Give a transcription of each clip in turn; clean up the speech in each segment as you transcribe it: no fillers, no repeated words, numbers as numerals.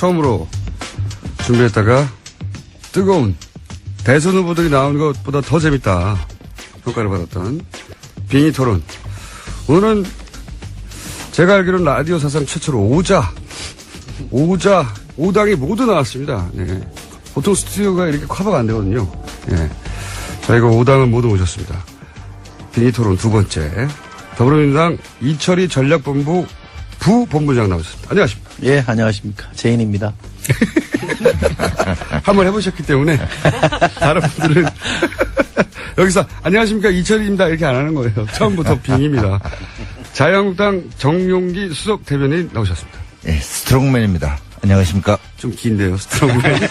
처음으로 준비했다가 뜨거운 대선 후보들이 나오는 것보다 더 재밌다 평가를 받았던 빙의 토론. 오늘은 제가 알기로는 라디오 사상 최초로 5당이 모두 나왔습니다. 네. 보통 스튜디오가 이렇게 커버가 안 되거든요. 네. 저희가 5당을 모두 모셨습니다. 빙의 토론 두 번째. 더불어민주당 이철희 전략본부 부본부장 나오셨습니다. 안녕하십니까? 예, 안녕하십니까. 제인입니다. 한번 해보셨기 때문에 다른 분들은 여기서 안녕하십니까 이철희입니다 이렇게 안 하는 거예요. 처음부터 빙입니다. 자유한국당 정용기 수석 대변인 나오셨습니다. 예, 스트롱맨입니다. 안녕하십니까. 좀 긴데요, 스트롱맨.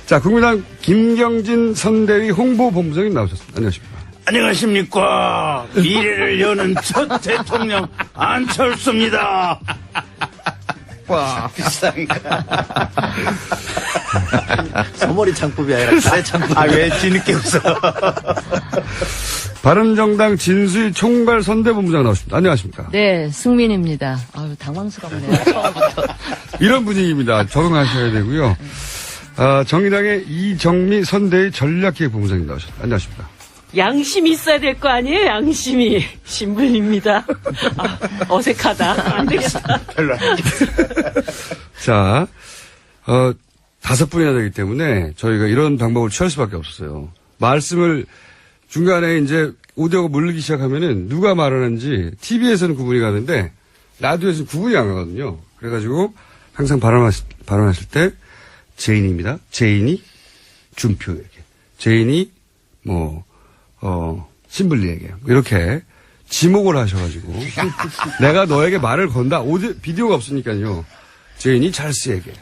자, 국민당 김경진 선대위 홍보본부장님 나오셨습니다. 안녕하십니까. 안녕하십니까. 미래를 여는 첫 대통령 안철수입니다. 와, 비싼가. 소머리 창법이 아니라 가래 창법. 왜 뒤늦게 웃어? 바른정당 진수희 총괄 선대본부장 나오셨습니다. 안녕하십니까. 네, 승민입니다. 아유, 당황스럽네요. 처음부터. 이런 분위기입니다. 적응하셔야 되고요. 정의당의 이정미 선대위 전략기획본부장님 나오셨습니다. 안녕하십니까. 양심이 있어야 될 거 아니에요? 양심이. 신분입니다. 어색하다. 안 되겠다. 별로. 자, 5분이나 되기 때문에 저희가 이런 방법을 취할 수밖에 없었어요. 말씀을 중간에 이제 오디오가 몰리기 시작하면은 누가 말하는지 TV에서는 구분이 가는데 라디오에서는 구분이 안 가거든요. 그래가지고 항상 발언하실 때 제인입니다. 제인이 준표에게. 제인이 신블리에게. 이렇게 지목을 하셔가지고 내가 너에게 말을 건다. 비디오가 없으니까요. 제인이 찰스에게.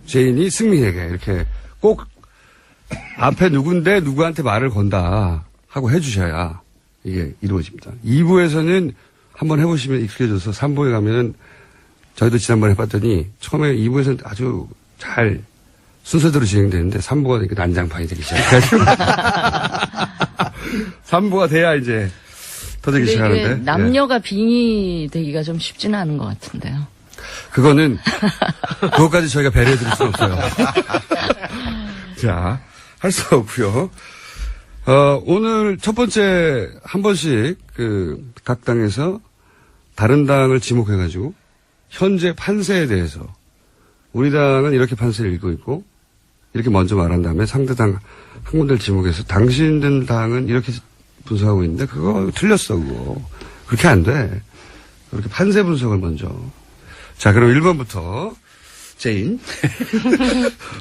제인이 승민에게. 이렇게 꼭 앞에 누군데 누구한테 말을 건다 하고 해주셔야 이게 이루어집니다. 2부에서는 한번 해보시면 익숙해져서 3부에 가면은 저희도 지난번에 해봤더니 처음에 2부에서는 아주 잘 순서대로 진행되는데 3부가 되니까 난장판이 되기 시작해가지고 3부가 돼야 이제 터지기 시작하는데 남녀가 빙의 되기가 좀 쉽지는 않은 것 같은데요. 그거는 그것까지 저희가 배려해드릴 수 없어요. 자, 할 수 없고요. 오늘 첫 번째 한 번씩 각 당에서 다른 당을 지목해가지고 현재 판세에 대해서 우리 당은 이렇게 판세를 읽고 있고 이렇게 먼저 말한 다음에 상대 당 한 군데를 지목해서 당신들 당은 이렇게 분석하고 있는데 그거 틀렸어 그거. 그렇게 안 돼. 그렇게 판세 분석을 먼저. 자, 그럼 1번부터 제인.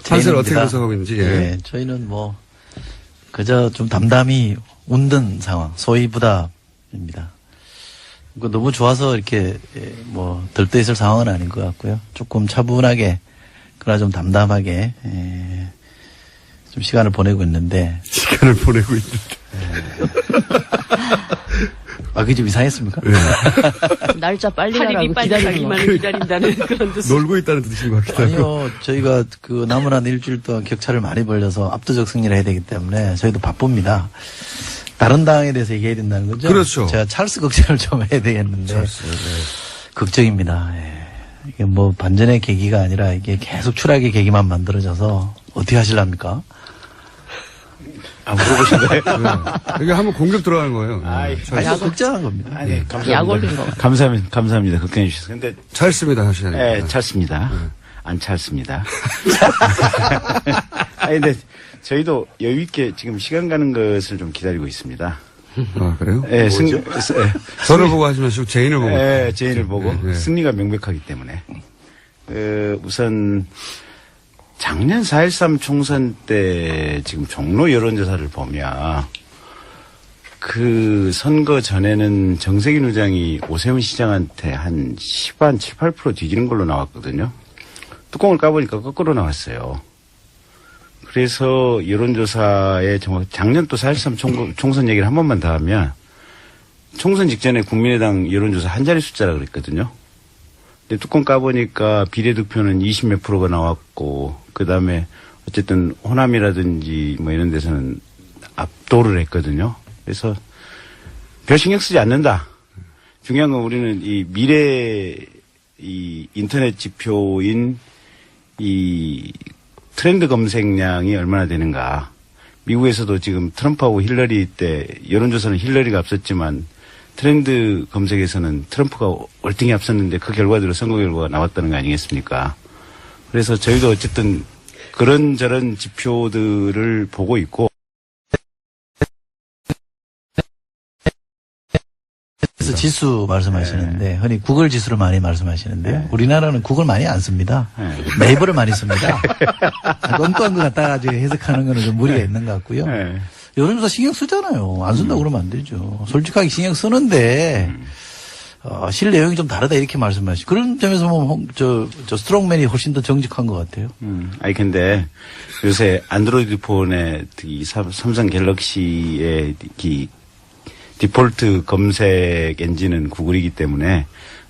판세를 어떻게 분석하고 있는지. 예. 네, 저희는 그저 좀 담담히 웃는 상황, 소이부답입니다. 너무 좋아서 이렇게 들떠 있을 상황은 아닌 것 같고요. 조금 차분하게, 그러나 좀 담담하게 좀 시간을 보내고 있는데. 시간을 보내고 있는데. 그게 좀 이상했습니까? 네. 날짜 빨리 팔이 가라고 빨리 기다리는 거. 가기만을 기다린다는 그런 뜻. 놀고 있다는 뜻인 것 같기도 하고. 아니요, 저희가 남은 한 일주일 동안 격차를 많이 벌려서 압도적 승리를 해야 되기 때문에 저희도 바쁩니다. 다른 당에 대해서 얘기해야 된다는 거죠? 그렇죠. 제가 찰스 걱정을 좀 해야 되겠는데. 찰스, 네. 걱정입니다. 예. 이게 반전의 계기가 아니라 이게 계속 추락의 계기만 만들어져서 어떻게 하실랍니까? 물어보신 거예요? 이게 한번 공격 들어가는 거예요. 아니, 걱정한 겁니다. 아니, 감사합니다. 약 올린 거. 감사합니다. 걱정해 주셔서. 근데, 찰습니다, 사실은. 네, 찰습니다. 안 찰습니다. 아니, 근데 저희도 여유있게 지금 시간 가는 것을 좀 기다리고 있습니다. 아, 그래요? 네, 저를 보고 하지 마시고 제인을 보고. 네, 제인을 보고 네. 승리가 명백하기 때문에. 우선 작년 4.13 총선 때 지금 종로 여론조사를 보면 그 선거 전에는 정세균 의장이 오세훈 시장한테 한 7, 8% 뒤지는 걸로 나왔거든요. 뚜껑을 까보니까 거꾸로 나왔어요. 그래서 여론조사에 작년 또 4.13 총선 얘기를 한 번만 더 하면 총선 직전에 국민의당 여론조사 한 자리 숫자라 그랬거든요. 근데 뚜껑 까보니까 비례득표는 20몇 %가 나왔고, 그 다음에 어쨌든 호남이라든지 이런 데서는 압도를 했거든요. 그래서 별 신경 쓰지 않는다. 중요한 건 우리는 이 미래 이 인터넷 지표인 이 트렌드 검색량이 얼마나 되는가. 미국에서도 지금 트럼프하고 힐러리 때 여론조사는 힐러리가 앞섰지만 트렌드 검색에서는 트럼프가 월등히 앞섰는데 그 결과대로 선거 결과가 나왔다는 거 아니겠습니까? 그래서 저희도 어쨌든 그런저런 지표들을 보고 있고 그래서 지수 말씀하시는데 흔히 구글 지수를 많이 말씀하시는데 우리나라는 구글 많이 안 씁니다. 네이버를 많이 씁니다. 엉뚱한 거 갖다가 해석하는 거는 좀 무리가 있는 것 같고요. 네. 여론조사 신경 쓰잖아요. 안 쓴다고 그러면 안 되죠. 솔직하게 신경 쓰는데 실 내용이 좀 다르다 이렇게 말씀하시고 그런 점에서 보면 저 스트롱맨이 훨씬 더 정직한 것 같아요. 아니 근데 요새 안드로이드 폰의 이 삼성 갤럭시의 이 디폴트 검색 엔진은 구글이기 때문에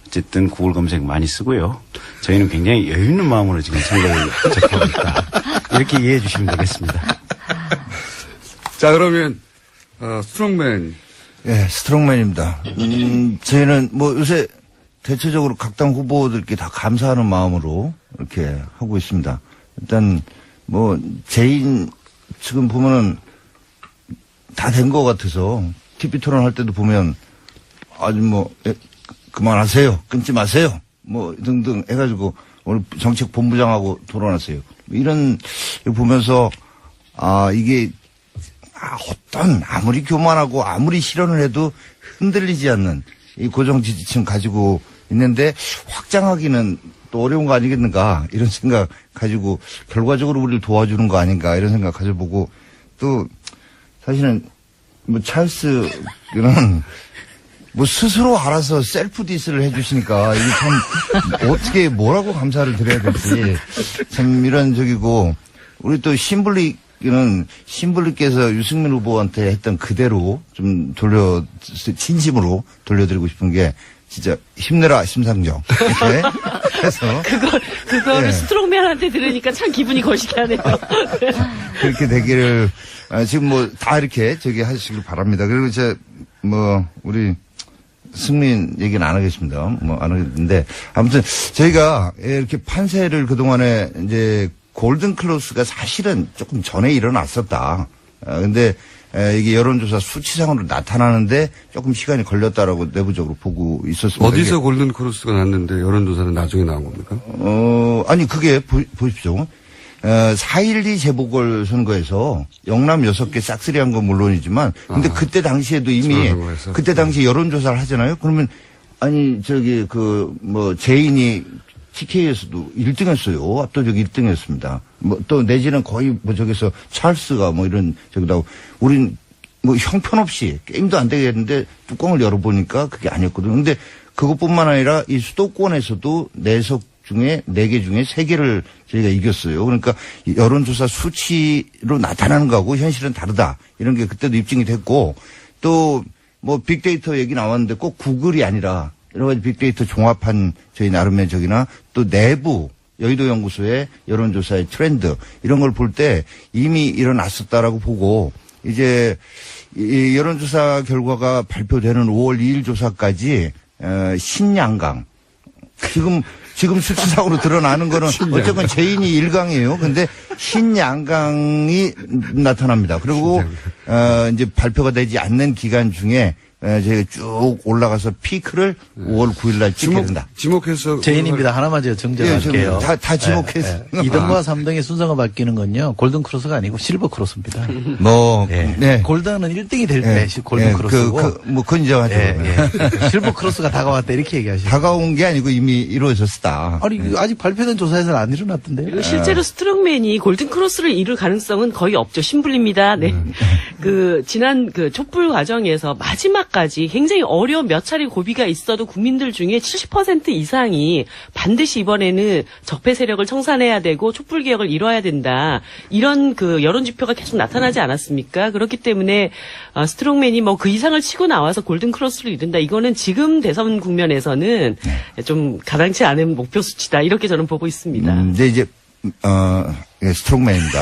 어쨌든 구글 검색 많이 쓰고요. 저희는 굉장히 여유 있는 마음으로 지금 선거를 접하고 있다. 이렇게 이해해 주시면 되겠습니다. 자, 그러면, 스트롱맨. 예, 스트롱맨입니다. 저희는 뭐 요새 대체적으로 각 당 후보들께 다 감사하는 마음으로 이렇게 하고 있습니다. 일단 뭐 제인 지금 보면은 다 된 것 같아서 TV 토론 할 때도 보면 아주 뭐 그만하세요, 끊지 마세요, 뭐 등등 해가지고 오늘 정책 본부장하고 토론하세요. 이런 거 보면서 이게 어떤 아무리 교만하고 아무리 실언을 해도 흔들리지 않는 이 고정 지지층 가지고 있는데 확장하기는 또 어려운 거 아니겠는가 이런 생각 가지고 결과적으로 우리를 도와주는 거 아닌가 이런 생각 가져보고 또 사실은 뭐 찰스는 뭐 스스로 알아서 셀프 디스를 해주시니까 이게 참 어떻게 뭐라고 감사를 드려야 될지 참 이런적이고 우리 또 신블리께서 유승민 후보한테 했던 그대로 좀 진심으로 돌려드리고 싶은 게 진짜 힘내라 심상정. 네? 그래서 그거를 네. 스트롱맨한테 들으니까 참 기분이 거시기하네요. 그렇게 되기를 지금 뭐 다 이렇게 하시길 바랍니다. 그리고 우리 승민 얘기는 안 하겠습니다. 뭐 안 하겠는데 아무튼 저희가 이렇게 판세를 그동안에 이제 골든 클로스가 사실은 조금 전에 일어났었다. 근데 이게 여론조사 수치상으로 나타나는데 조금 시간이 걸렸다라고 내부적으로 보고 있었습니다. 어디서 골든 크로스가 났는데 여론조사는 나중에 나온 겁니까? 아니 그게 보십시오. 4.12 재보궐선거에서 영남 6개 싹쓸이한 건 물론이지만 근데 그때 당시에도 이미 그때 당시에 여론조사를 하잖아요. 그러면 아니 제인이 TK에서도 1등 했어요. 압도적 1등 했습니다. 또 내지는 거의 저기서 찰스가 이런 저기다 우린 형편없이 게임도 안 되겠는데 뚜껑을 열어보니까 그게 아니었거든요. 근데 그것뿐만 아니라 이 수도권에서도 4석 중에 4개 중에 3개를 저희가 이겼어요. 그러니까 여론조사 수치로 나타나는 거하고 현실은 다르다. 이런 게 그때도 입증이 됐고 또 빅데이터 얘기 나왔는데 꼭 구글이 아니라 여러 가지 빅데이터 종합한 저희 나름의 또 내부 여의도 연구소의 여론조사의 트렌드 이런 걸 볼 때 이미 일어났었다라고 보고 이제 이 여론조사 결과가 발표되는 5월 2일 조사까지 신양강 지금 수치상으로 드러나는 거는 어쨌건 제인이 1강이에요. 근데 신양강이 나타납니다. 그리고 이제 발표가 되지 않는 기간 중에 저희가 쭉 올라가서 피크를 5월 9일 날 찍게 된다. 지목해서. 제인입니다. 하나만 제가 정정할게요. 다 지목해서. 2등과 3등의 순서가 바뀌는 건요. 골든 크로스가 아니고 실버 크로스입니다. 네. 골든은 1등이 될 때 골든 크로스고. 그건 인정하죠. 실버 크로스가 다가왔다 이렇게 얘기하시죠. 다가온 게 아니고 이미 이루어졌다. 아니 아직 발표된 조사에서는 안 일어났던데요. 실제로 스트롱맨이 골든 크로스를 이룰 가능성은 거의 없죠. 신불립니다. 네. 지난 촛불 과정에서 마지막까지 굉장히 어려운 몇 차례 고비가 있어도 국민들 중에 70% 이상이 반드시 이번에는 적폐 세력을 청산해야 되고 촛불 개혁을 이뤄야 된다. 이런 여론 지표가 계속 나타나지 않았습니까? 그렇기 때문에 스트롱맨이 그 이상을 치고 나와서 골든 크로스를 이룬다. 이거는 지금 대선 국면에서는 좀 가당치 않은 목표 수치다. 이렇게 저는 보고 있습니다. 이제 스트롱맨입니다.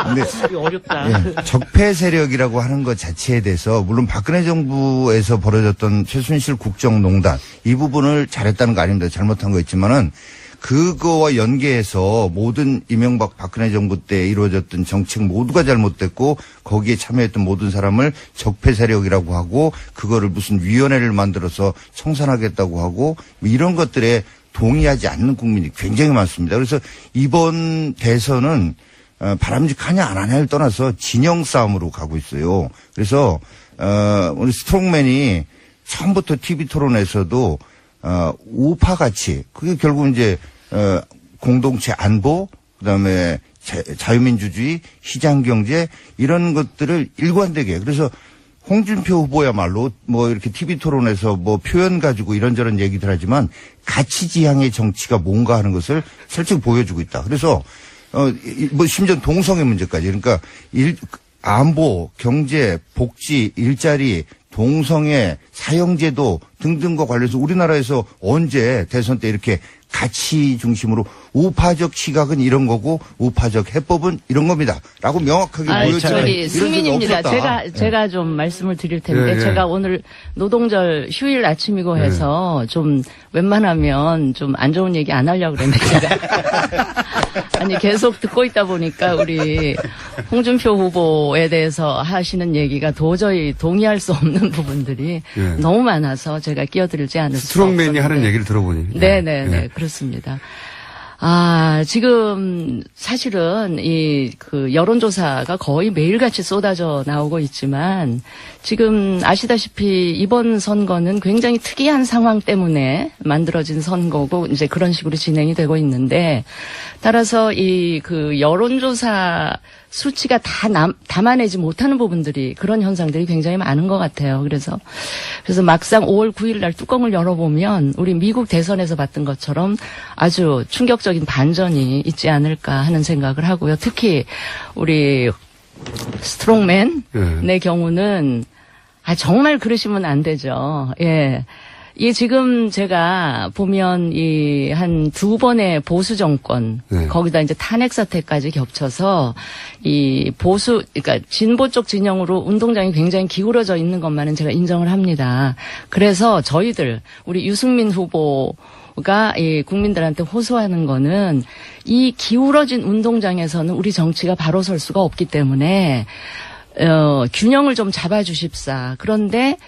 근데 어렵다. 적폐 세력이라고 하는 것 자체에 대해서 물론 박근혜 정부에서 벌어졌던 최순실 국정농단 이 부분을 잘했다는 거 아닙니다. 잘못한 거 있지만은 그거와 연계해서 모든 이명박 박근혜 정부 때 이루어졌던 정책 모두가 잘못됐고 거기에 참여했던 모든 사람을 적폐 세력이라고 하고 그거를 무슨 위원회를 만들어서 청산하겠다고 하고 이런 것들에 동의하지 않는 국민이 굉장히 많습니다. 그래서 이번 대선은 바람직하냐 안 하냐를 떠나서 진영 싸움으로 가고 있어요. 그래서 우리 스트롱맨이 처음부터 TV 토론에서도 우파 가치 그게 결국 이제 공동체 안보 그다음에 자유민주주의 시장 경제 이런 것들을 일관되게 그래서 홍준표 후보야말로 뭐 이렇게 TV 토론에서 뭐 표현 가지고 이런저런 얘기들 하지만 가치 지향의 정치가 뭔가 하는 것을 솔직히 보여주고 있다. 그래서 뭐 심지어 동성애 문제까지 그러니까 안보, 경제, 복지, 일자리, 동성애, 사형제도 등등과 관련해서 우리나라에서 언제 대선 때 이렇게 가치 중심으로 우파적 시각은 이런 거고 우파적 해법은 이런 겁니다. 라고 명확하게 보여주는 저기 승민입니다. 제가 좀 말씀을 드릴 텐데 예. 제가 오늘 노동절 휴일 아침이고 해서 좀 웬만하면 좀 안 좋은 얘기 안 하려고 그랬는데 제가 아니 계속 듣고 있다 보니까 우리 홍준표 후보에 대해서 하시는 얘기가 도저히 동의할 수 없는 부분들이 예. 너무 많아서 제가 끼어들지 않을 수 없었는데. 스트롱맨이 하는 얘기를 들어보니. 네네네 예. 그렇습니다. 지금 사실은 그 여론조사가 거의 매일같이 쏟아져 나오고 있지만 지금 아시다시피 이번 선거는 굉장히 특이한 상황 때문에 만들어진 선거고 이제 그런 식으로 진행이 되고 있는데 따라서 그 여론조사 수치가 다 담아내지 못하는 부분들이 그런 현상들이 굉장히 많은 것 같아요. 그래서 막상 5월 9일 날 뚜껑을 열어보면 우리 미국 대선에서 봤던 것처럼 아주 충격적인 반전이 있지 않을까 하는 생각을 하고요. 특히 우리 스트롱맨의 경우는 정말 그러시면 안 되죠. 예. 지금 제가 보면 한 두 번의 보수 정권, 거기다 이제 탄핵 사태까지 겹쳐서 그러니까 진보 쪽 진영으로 운동장이 굉장히 기울어져 있는 것만은 제가 인정을 합니다. 그래서 저희들, 우리 유승민 후보가 국민들한테 호소하는 거는 이 기울어진 운동장에서는 우리 정치가 바로 설 수가 없기 때문에, 균형을 좀 잡아주십사. 그런데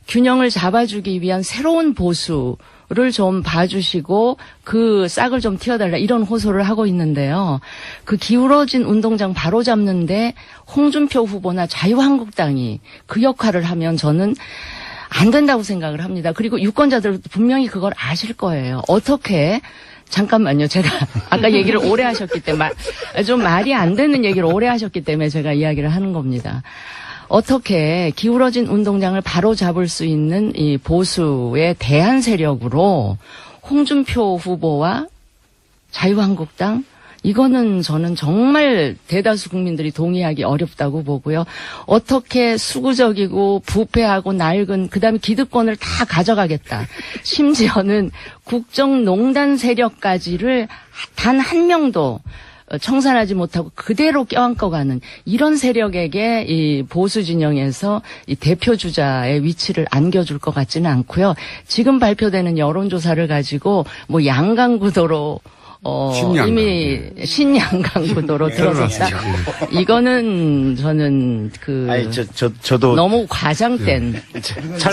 균형을 잡아주기 위한 새로운 보수를 좀 봐주시고 그 싹을 좀 틔워달라 이런 호소를 하고 있는데요. 그 기울어진 운동장 바로 잡는데 홍준표 후보나 자유한국당이 그 역할을 하면 저는 안 된다고 생각을 합니다. 그리고 유권자들도 분명히 그걸 아실 거예요. 어떻게 잠깐만요. 제가 아까 얘기를 오래 하셨기 때문에 좀 말이 안 되는 얘기를 오래 하셨기 때문에 제가 이야기를 하는 겁니다. 어떻게 기울어진 운동장을 바로 잡을 수 있는 이 보수의 대안 세력으로 홍준표 후보와 자유한국당 이거는 저는 정말 대다수 국민들이 동의하기 어렵다고 보고요. 어떻게 수구적이고 부패하고 낡은 그다음에 기득권을 다 가져가겠다. 심지어는 국정농단 세력까지를 단 한 명도 청산하지 못하고 그대로 껴안고가는 이런 세력에게 이 보수 진영에서 이 대표 주자의 위치를 안겨줄 것 같지는 않고요. 지금 발표되는 여론조사를 가지고 뭐 양강구도로 이미 신양강구도로 들어섰다. 이거는 저는 저도 너무 과장된.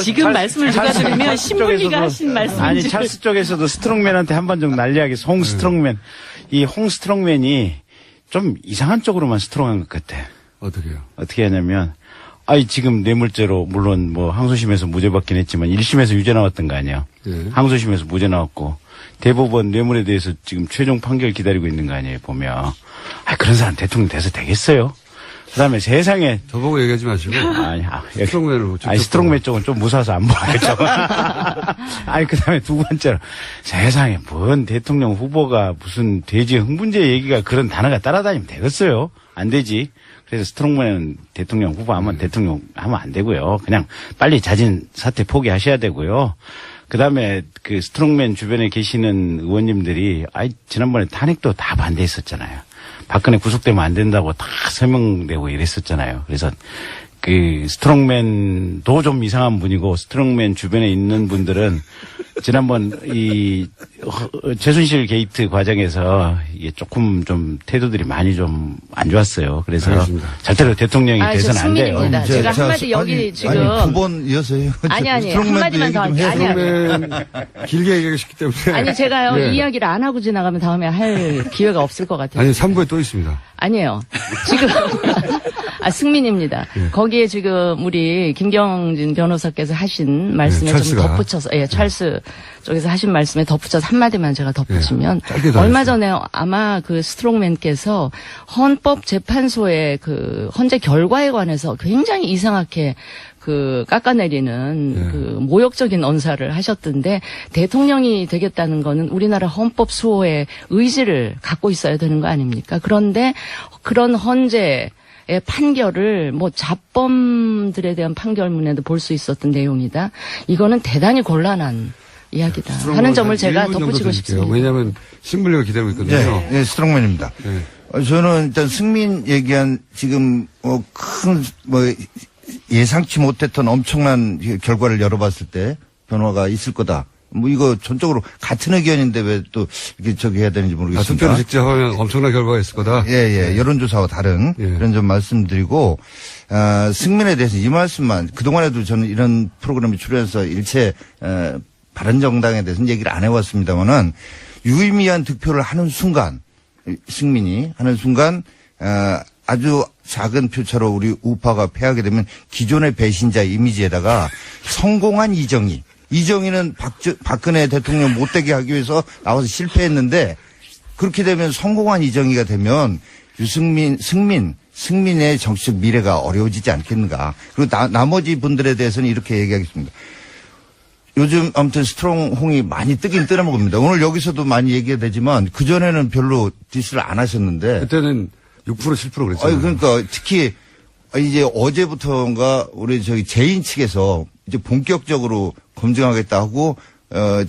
지금 말씀을 누가 들으면 신문기가 하신 말씀인지. 아니 찰스 쪽에서도 스트롱맨한테 한 번 정도 난리하게 홍 스트롱맨. 이 홍 스트롱맨이 좀 이상한 쪽으로만 스트롱한 것 같아. 어떻게요? 어떻게 하냐면, 지금 뇌물죄로, 물론 뭐 항소심에서 무죄 받긴 했지만 1심에서 유죄 나왔던 거 아니에요? 예. 항소심에서 무죄 나왔고, 대법원 뇌물에 대해서 지금 최종 판결 기다리고 있는 거 아니에요, 보면. 그런 사람 대통령 돼서 되겠어요? 그 다음에 세상에. 저보고 얘기하지 마시고. 스트롱맨으로. 스트롱맨 쪽은 좀 무서워서 안 보여요. 그 다음에 두 번째로. 세상에 뭔 대통령 후보가 무슨 돼지 흥분제 얘기가 그런 단어가 따라다니면 되겠어요? 안 되지. 그래서 스트롱맨은 대통령 후보 하면 대통령 하면 안 되고요. 그냥 빨리 자진 사퇴 포기하셔야 되고요. 그 다음에 그 스트롱맨 주변에 계시는 의원님들이 지난번에 탄핵도 다 반대했었잖아요. 박근혜 구속되면 안 된다고 다 서명되고 이랬었잖아요. 그래서 그 스트롱맨도 좀 이상한 분이고 스트롱맨 주변에 있는 분들은 지난번 이 최순실 게이트 과정에서 이게 조금 좀 태도들이 많이 좀 안 좋았어요. 그래서 알겠습니다. 절대로 대통령이 아, 저 돼서는 안 돼요. 승민입니다. 제가 한마디 여기 아니, 지금 아니, 9번 이어서요. 아니, 스트롱맨도 한마디만 얘기 더 좀 할게요. 해요. 아니, 그러면 길게 얘기하셨기 때문에. 아니 제가요 예. 이야기를 안 하고 지나가면 다음에 할 기회가 없을 것 같아요. 아니, 3부에 또 있습니다. 아니에요. 지금 승민입니다. 거기에 지금 우리 김경진 변호사께서 하신 말씀에 좀 찰스가. 덧붙여서 찰스 쪽에서 하신 말씀에 덧붙여서 한마디만 제가 덧붙이면 짧게 더 얼마 하세요. 전에 아마 그 스트롱맨께서 헌법재판소의 그 헌재 결과에 관해서 굉장히 이상하게 그 깎아내리는 그 모욕적인 언사를 하셨던데 대통령이 되겠다는 거는 우리나라 헌법 수호의 의지를 갖고 있어야 되는 거 아닙니까? 그런데 그런 헌재의 판결을 뭐 잡범들에 대한 판결문에도 볼 수 있었던 내용이다. 이거는 대단히 곤란한 이야기다 하는 점을 제가 1분 정도 덧붙이고 드릴게요. 싶습니다. 왜냐하면 신분리가 기다리고 있거든요. 네, 네, 스트롱맨입니다. 네. 저는 일단 승민 얘기한 지금 큰 예상치 못했던 엄청난 결과를 열어봤을 때 변화가 있을 거다. 뭐 이거 전적으로 같은 의견인데 왜 또 이렇게 저기 해야 되는지 모르겠습니다. 투표를 직접 하면 엄청난 결과가 있을 거다. 예. 여론조사와 다른 예. 그런 점 말씀드리고, 승민에 대해서 이 말씀만, 그동안에도 저는 이런 프로그램에 출연해서 일체, 바른정당에 대해서는 얘기를 안 해왔습니다만은, 유의미한 득표를 하는 순간, 승민이 하는 순간, 아주 작은 표차로 우리 우파가 패하게 되면 기존의 배신자 이미지에다가 성공한 이정희는 박근혜 대통령 못되게 하기 위해서 나와서 실패했는데 그렇게 되면 성공한 이정희가 되면 승민의 정치적 미래가 어려워지지 않겠는가. 그리고 나머지 분들에 대해서는 이렇게 얘기하겠습니다. 요즘 아무튼 스트롱홍이 많이 뜨긴 뜨나먹습니다. 오늘 여기서도 많이 얘기가 되지만 그전에는 별로 디스를 안 하셨는데. 그때는 6% 7% 그랬잖아요. 아니, 그러니까 특히 이제 어제부터인가 우리 제인 측에서 이제 본격적으로 검증하겠다 하고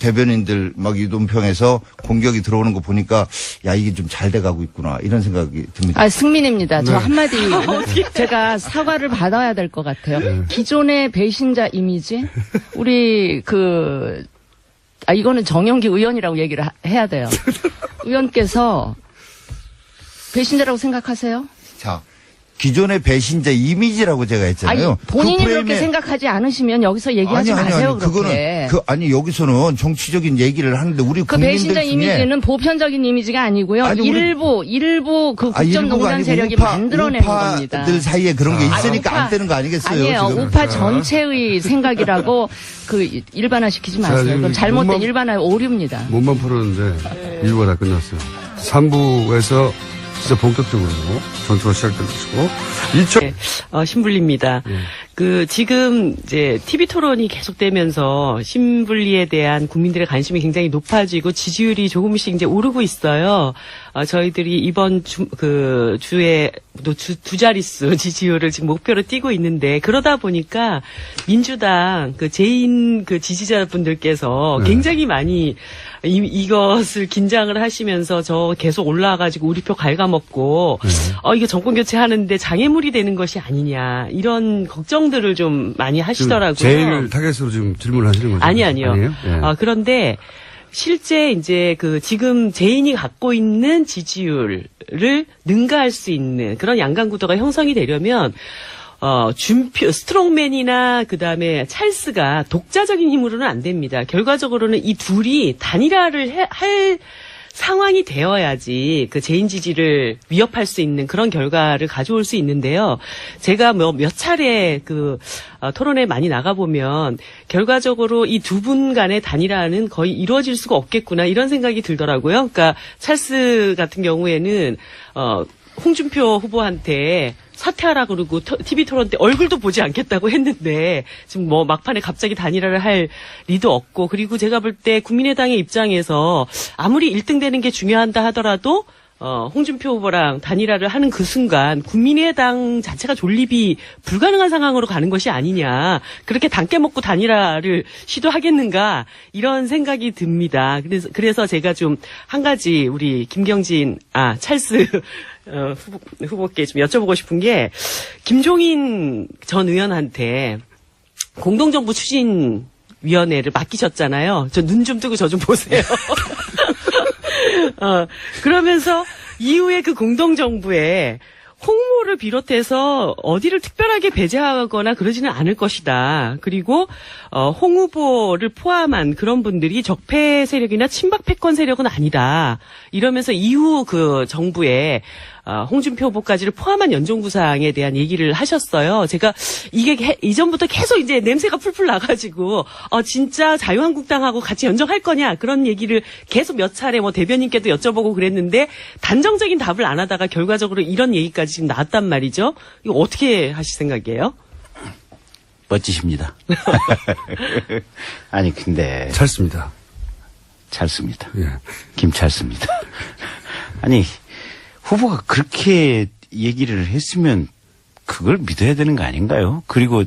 대변인들 막 이 논평에서 공격이 들어오는 거 보니까 야 이게 좀 잘 돼가고 있구나 이런 생각이 듭니다. 승민입니다. 저 한마디 제가 사과를 받아야 될 것 같아요. 기존의 배신자 이미지 우리 이거는 정영기 의원이라고 얘기를 해야 돼요. 의원께서 배신자라고 생각하세요? 자, 기존의 배신자 이미지라고 제가 했잖아요. 본인이 그렇게 생각하지 않으시면 여기서 얘기하지 마세요. 그렇게. 그거는 여기서는 정치적인 얘기를 하는데 우리 그 국민들 배신자 중에 이미지는 보편적인 이미지가 아니고요. 아니, 일부 그 일부가 국정농단 아니고 세력이 만들어내는 겁니다. 우파들 사이에 그런 게 있으니까 우파- 안 되는 거 아니겠어요? 아니에요. 지금. 우파 전체의 생각이라고 일반화시키지 마세요. 지금 그건 잘못된 몸만- 일반화의 오류입니다. 몸만 풀었는데 이유가 다 끝났어요. 3부에서 진짜 본격적으로 전투가 시작될 것이고 네, 신분리입니다. 지금 이제 TV 토론이 계속되면서 신분리에 대한 국민들의 관심이 굉장히 높아지고 지지율이 조금씩 이제 오르고 있어요. 저희들이 이번 주에 두 자릿수 지지율을 지금 목표로 띄고 있는데 그러다 보니까 민주당 제인 지지자분들께서 굉장히 많이 이것을 긴장을 하시면서 저 계속 올라와가지고 우리 표 갉아먹고 이거 정권 교체하는데 장애물이 되는 것이 아니냐 이런 걱정들을 좀 많이 하시더라고요. 제일 타겟으로 지금 질문을 하시는 거죠? 아니요. 아니에요? 예. 그런데 실제 이제 제인 제인이 갖고 있는 지지율을 능가할 수 있는 그런 양강 구도가 형성이 되려면 스트롱맨이나 그다음에 찰스가 독자적인 힘으로는 안 됩니다. 결과적으로는 이 둘이 단일화를 할 상황이 되어야지 제인 지지를 위협할 수 있는 그런 결과를 가져올 수 있는데요. 제가 몇 차례 토론에 많이 나가보면 결과적으로 이 두 분 간의 단일화는 거의 이루어질 수가 없겠구나 이런 생각이 들더라고요. 그러니까 찰스 같은 경우에는 홍준표 후보한테 사퇴하라 그러고 TV 토론 때 얼굴도 보지 않겠다고 했는데 지금 막판에 갑자기 단일화를 할 리도 없고 그리고 제가 볼 때 국민의당의 입장에서 아무리 1등 되는 게 중요하다 하더라도 홍준표 후보랑 단일화를 하는 그 순간 국민의당 자체가 존립이 불가능한 상황으로 가는 것이 아니냐. 그렇게 단깨 먹고 단일화를 시도하겠는가 이런 생각이 듭니다. 그래서 제가 좀 한 가지 우리 찰스 후보께 좀 여쭤보고 싶은 게 김종인 전 의원한테 공동정부 추진위원회를 맡기셨잖아요. 저 눈 좀 뜨고 저 좀 보세요. 그러면서 이후에 그 공동정부에 홍모를 비롯해서 어디를 특별하게 배제하거나 그러지는 않을 것이다. 그리고 홍 후보를 포함한 그런 분들이 적폐 세력이나 친박 패권 세력은 아니다. 이러면서 이후 그 정부에 홍준표 후보까지를 포함한 연정구상에 대한 얘기를 하셨어요. 제가 이게 이전부터 계속 이제 냄새가 풀풀 나가지고 진짜 자유한국당하고 같이 연정할 거냐 그런 얘기를 계속 몇 차례 뭐 대변인께도 여쭤보고 그랬는데 단정적인 답을 안 하다가 결과적으로 이런 얘기까지 지금 나왔단 말이죠. 이거 어떻게 하실 생각이에요? 멋지십니다. 아니 근데 찰습니다. 예. 김찰스입니다. 아니 후보가 그렇게 얘기를 했으면 그걸 믿어야 되는 거 아닌가요? 그리고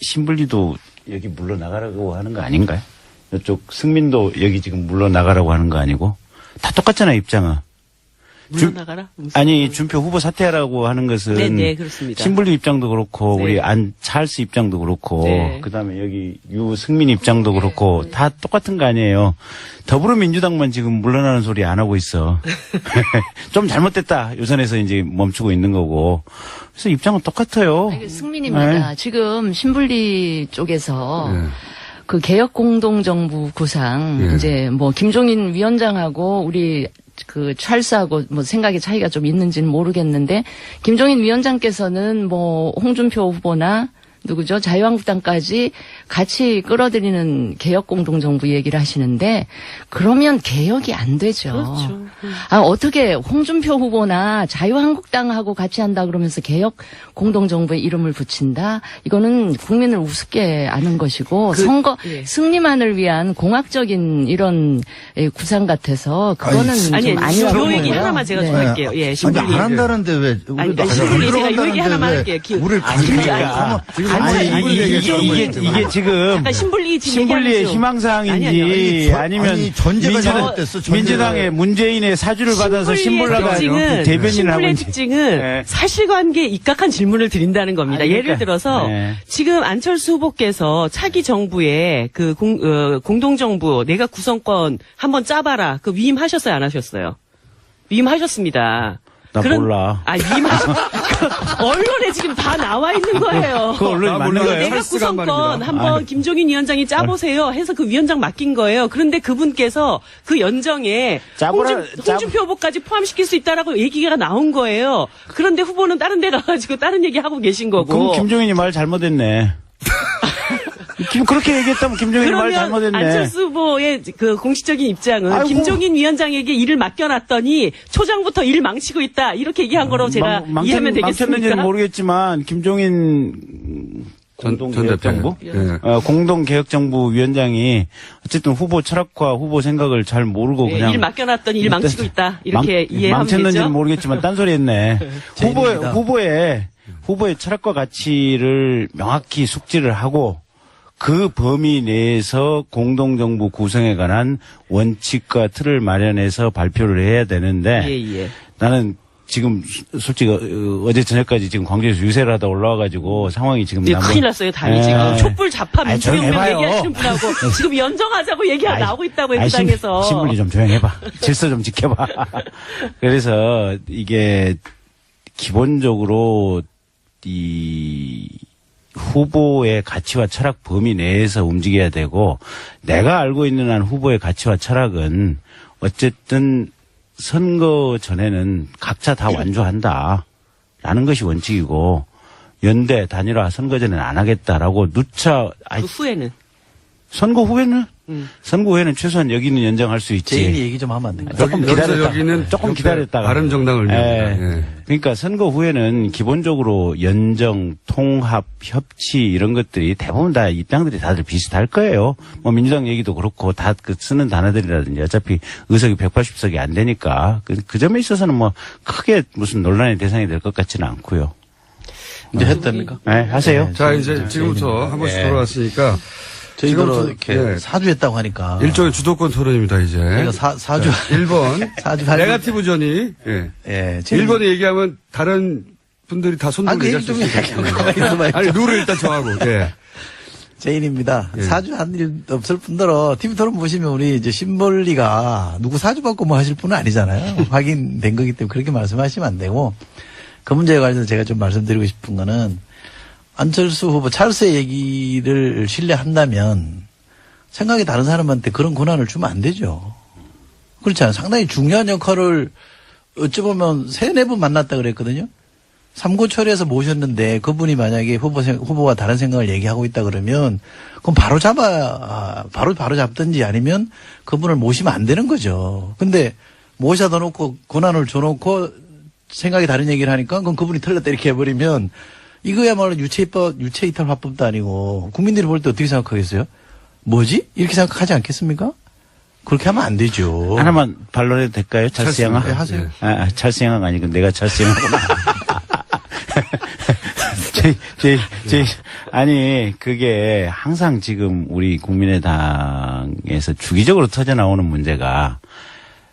신불리도 여기 물러나가라고 하는 거 아닌가요? 이쪽 승민도 여기 지금 물러나가라고 하는 거 아니고 다 똑같잖아요, 입장은. 물러나가라? 아니 준표 후보 사퇴하라고 하는 것은 네, 그렇습니다. 신불리 입장도 그렇고 네. 우리 찰스 입장도 그렇고 네. 그다음에 여기 유승민 입장도 그렇고 다 똑같은 거 아니에요. 더불어민주당만 지금 물러나는 소리 안 하고 있어. 좀 잘못됐다. 요선에서 이제 멈추고 있는 거고. 그래서 입장은 똑같아요. 승민입니다. 지금 신불리 쪽에서 그 개혁 공동정부 구상 이제 뭐 김종인 위원장하고 우리 그 찰스하고 뭐 생각의 차이가 좀 있는지는 모르겠는데 김종인 위원장께서는 뭐 홍준표 후보나 누구죠? 자유한국당까지 같이 끌어들이는 개혁 공동정부 얘기를 하시는데 그러면 개혁이 안 되죠. 그렇죠. 어떻게 홍준표 후보나 자유한국당하고 같이 한다 그러면서 개혁 공동정부에 이름을 붙인다? 이거는 국민을 우습게 아는 것이고 선거 승리만을 위한 공학적인 이런 구상 같아서 그거는 아니, 좀 아니라고 요 얘기 보고요. 하나만 제가 좀 할게요. 예, 아니 신불리. 안 한다는데 왜 우리도 신불리 제가 요 얘기 하나만 할게요. 우리를 이게 지금 약간 신불리의 희망사항인지 아니면 전제가 잘못됐어. 민주당의 문재인의 사주를 받아서 신불나가 대변인을 하고 신불리의 있는지. 특징은 네. 사실관계에 입각한 질문을 드린다는 겁니다. 아니, 예를 그러니까, 들어서 네. 지금 안철수 후보께서 차기 정부에 그 공동정부 내각 구성권 한번 짜봐라. 그 위임하셨어요, 안 하셨어요? 위임하셨습니다. 나 몰라. 언론에 지금 다 나와 있는 거예요. 그 언론이 맞는 거예요? 내각 찰스가 한 구성권 말입니다. 한번 김종인 위원장이 짜보세요 해서 그 위원장 맡긴 거예요. 그런데 그분께서 그 연정에 홍준표 후보까지 포함시킬 수 있다라고 얘기가 나온 거예요. 그런데 후보는 다른 데 가가지고 다른 얘기 하고 계신 거고. 그럼 김종인이 말 잘못했네. 그렇게 얘기했다면 김종인이 말 잘못했네. 안철수 후보의 그 공식적인 입장은 아이고. 김종인 위원장에게 일을 맡겨놨더니 초장부터 일 망치고 있다 이렇게 얘기한 거로 제가 이해하면 되겠습니까? 망쳤는지는 모르겠지만 김종인 공동개혁정부 공동개혁정부 위원장이 어쨌든 후보 철학과 후보 생각을 잘 모르고 그냥 일 맡겨놨더니 일 망치고 있다 이렇게 이해하면 되죠. 망쳤는지는 모르겠지만 딴소리했네. 후보의 철학과 가치를 명확히 숙지를 하고 그 범위 내에서 공동정부 구성에 관한 원칙과 틀을 마련해서 발표를 해야 되는데 나는 지금 솔직히 어제 저녁까지 지금 광주에서 유세를 하다 올라와가지고 상황이 지금 큰일 났어요. 답이 지금 촛불 좌파 민주혁명 얘기하시는 분하고 지금 연정하자고 얘기가 나오고 있다고 해당해서 신분이 좀 조용해봐. 질서 좀 지켜봐. 그래서 이게 기본적으로 이 후보의 가치와 철학 범위 내에서 움직여야 되고 내가 알고 있는 한 후보의 가치와 철학은 어쨌든 선거 전에는 각자 다 완주한다라는 것이 원칙이고 연대 단일화 선거 전에는 안 하겠다라고 누차 그 후에는 선거 후에는 선거 후에는 최소한 여기는 연장할 수 있지. 제인이 얘기 좀 하면 안 될까요? 조금 기다렸다가. 다른 정당을 위해. 그러니까 선거 후에는 기본적으로 연정, 통합, 협치 이런 것들이 대부분 다 입장들이 다들 비슷할 거예요. 뭐 민주당 얘기도 그렇고 다 그 쓰는 단어들이라든지 어차피 의석이 180석이 안 되니까 그 점에 있어서는 뭐 크게 무슨 논란의 대상이 될 것 같지는 않고요. 이제 했답니까? 네, 하세요. 자, 이제 지금부터 한 번씩 돌아왔으니까. 저희도 이렇게 사주했다고 하니까. 일종의 주도권 토론입니다, 이제. 제가 사주. 1번. 사주 네거티브전이. 예. 1번에 얘기하면 다른 분들이 다 손들고 얘기할 수 있어요. 아니, 룰을 일단 정하고. 예. 제인입니다. 사주 한 일 없을 뿐더러 TV 토론 보시면 우리 이제 신벌리가 누구 사주 받고 뭐 하실 분은 아니잖아요. 확인된 거기 때문에 그렇게 말씀하시면 안 되고 그 문제에 관해서 제가 좀 말씀드리고 싶은 거는 안철수 후보 찰스의 얘기를 신뢰한다면 생각이 다른 사람한테 그런 권한을 주면 안 되죠. 그렇지 않아요. 상당히 중요한 역할을 어찌 보면 3-4번 만났다 그랬거든요. 삼고초려해서 모셨는데 그분이 만약에 후보와 다른 생각을 얘기하고 있다 그러면 그럼 바로 잡든지 아니면 그분을 모시면 안 되는 거죠. 근데 모셔다 놓고 권한을 줘놓고 생각이 다른 얘기를 하니까 그럼 그분이 틀렸다 이렇게 해버리면 이거야말로 유체이탈 화법도 아니고 국민들이 볼 때 어떻게 생각하겠어요? 뭐지? 이렇게 생각하지 않겠습니까? 그렇게 하면 안 되죠. 하나만 반론해도 될까요? 찰스 양아? 네, 하세요. 찰스 양아가 아니고 내가 찰스 양아구나. 아니, 그게 항상 지금 우리 국민의당에서 주기적으로 터져나오는 문제가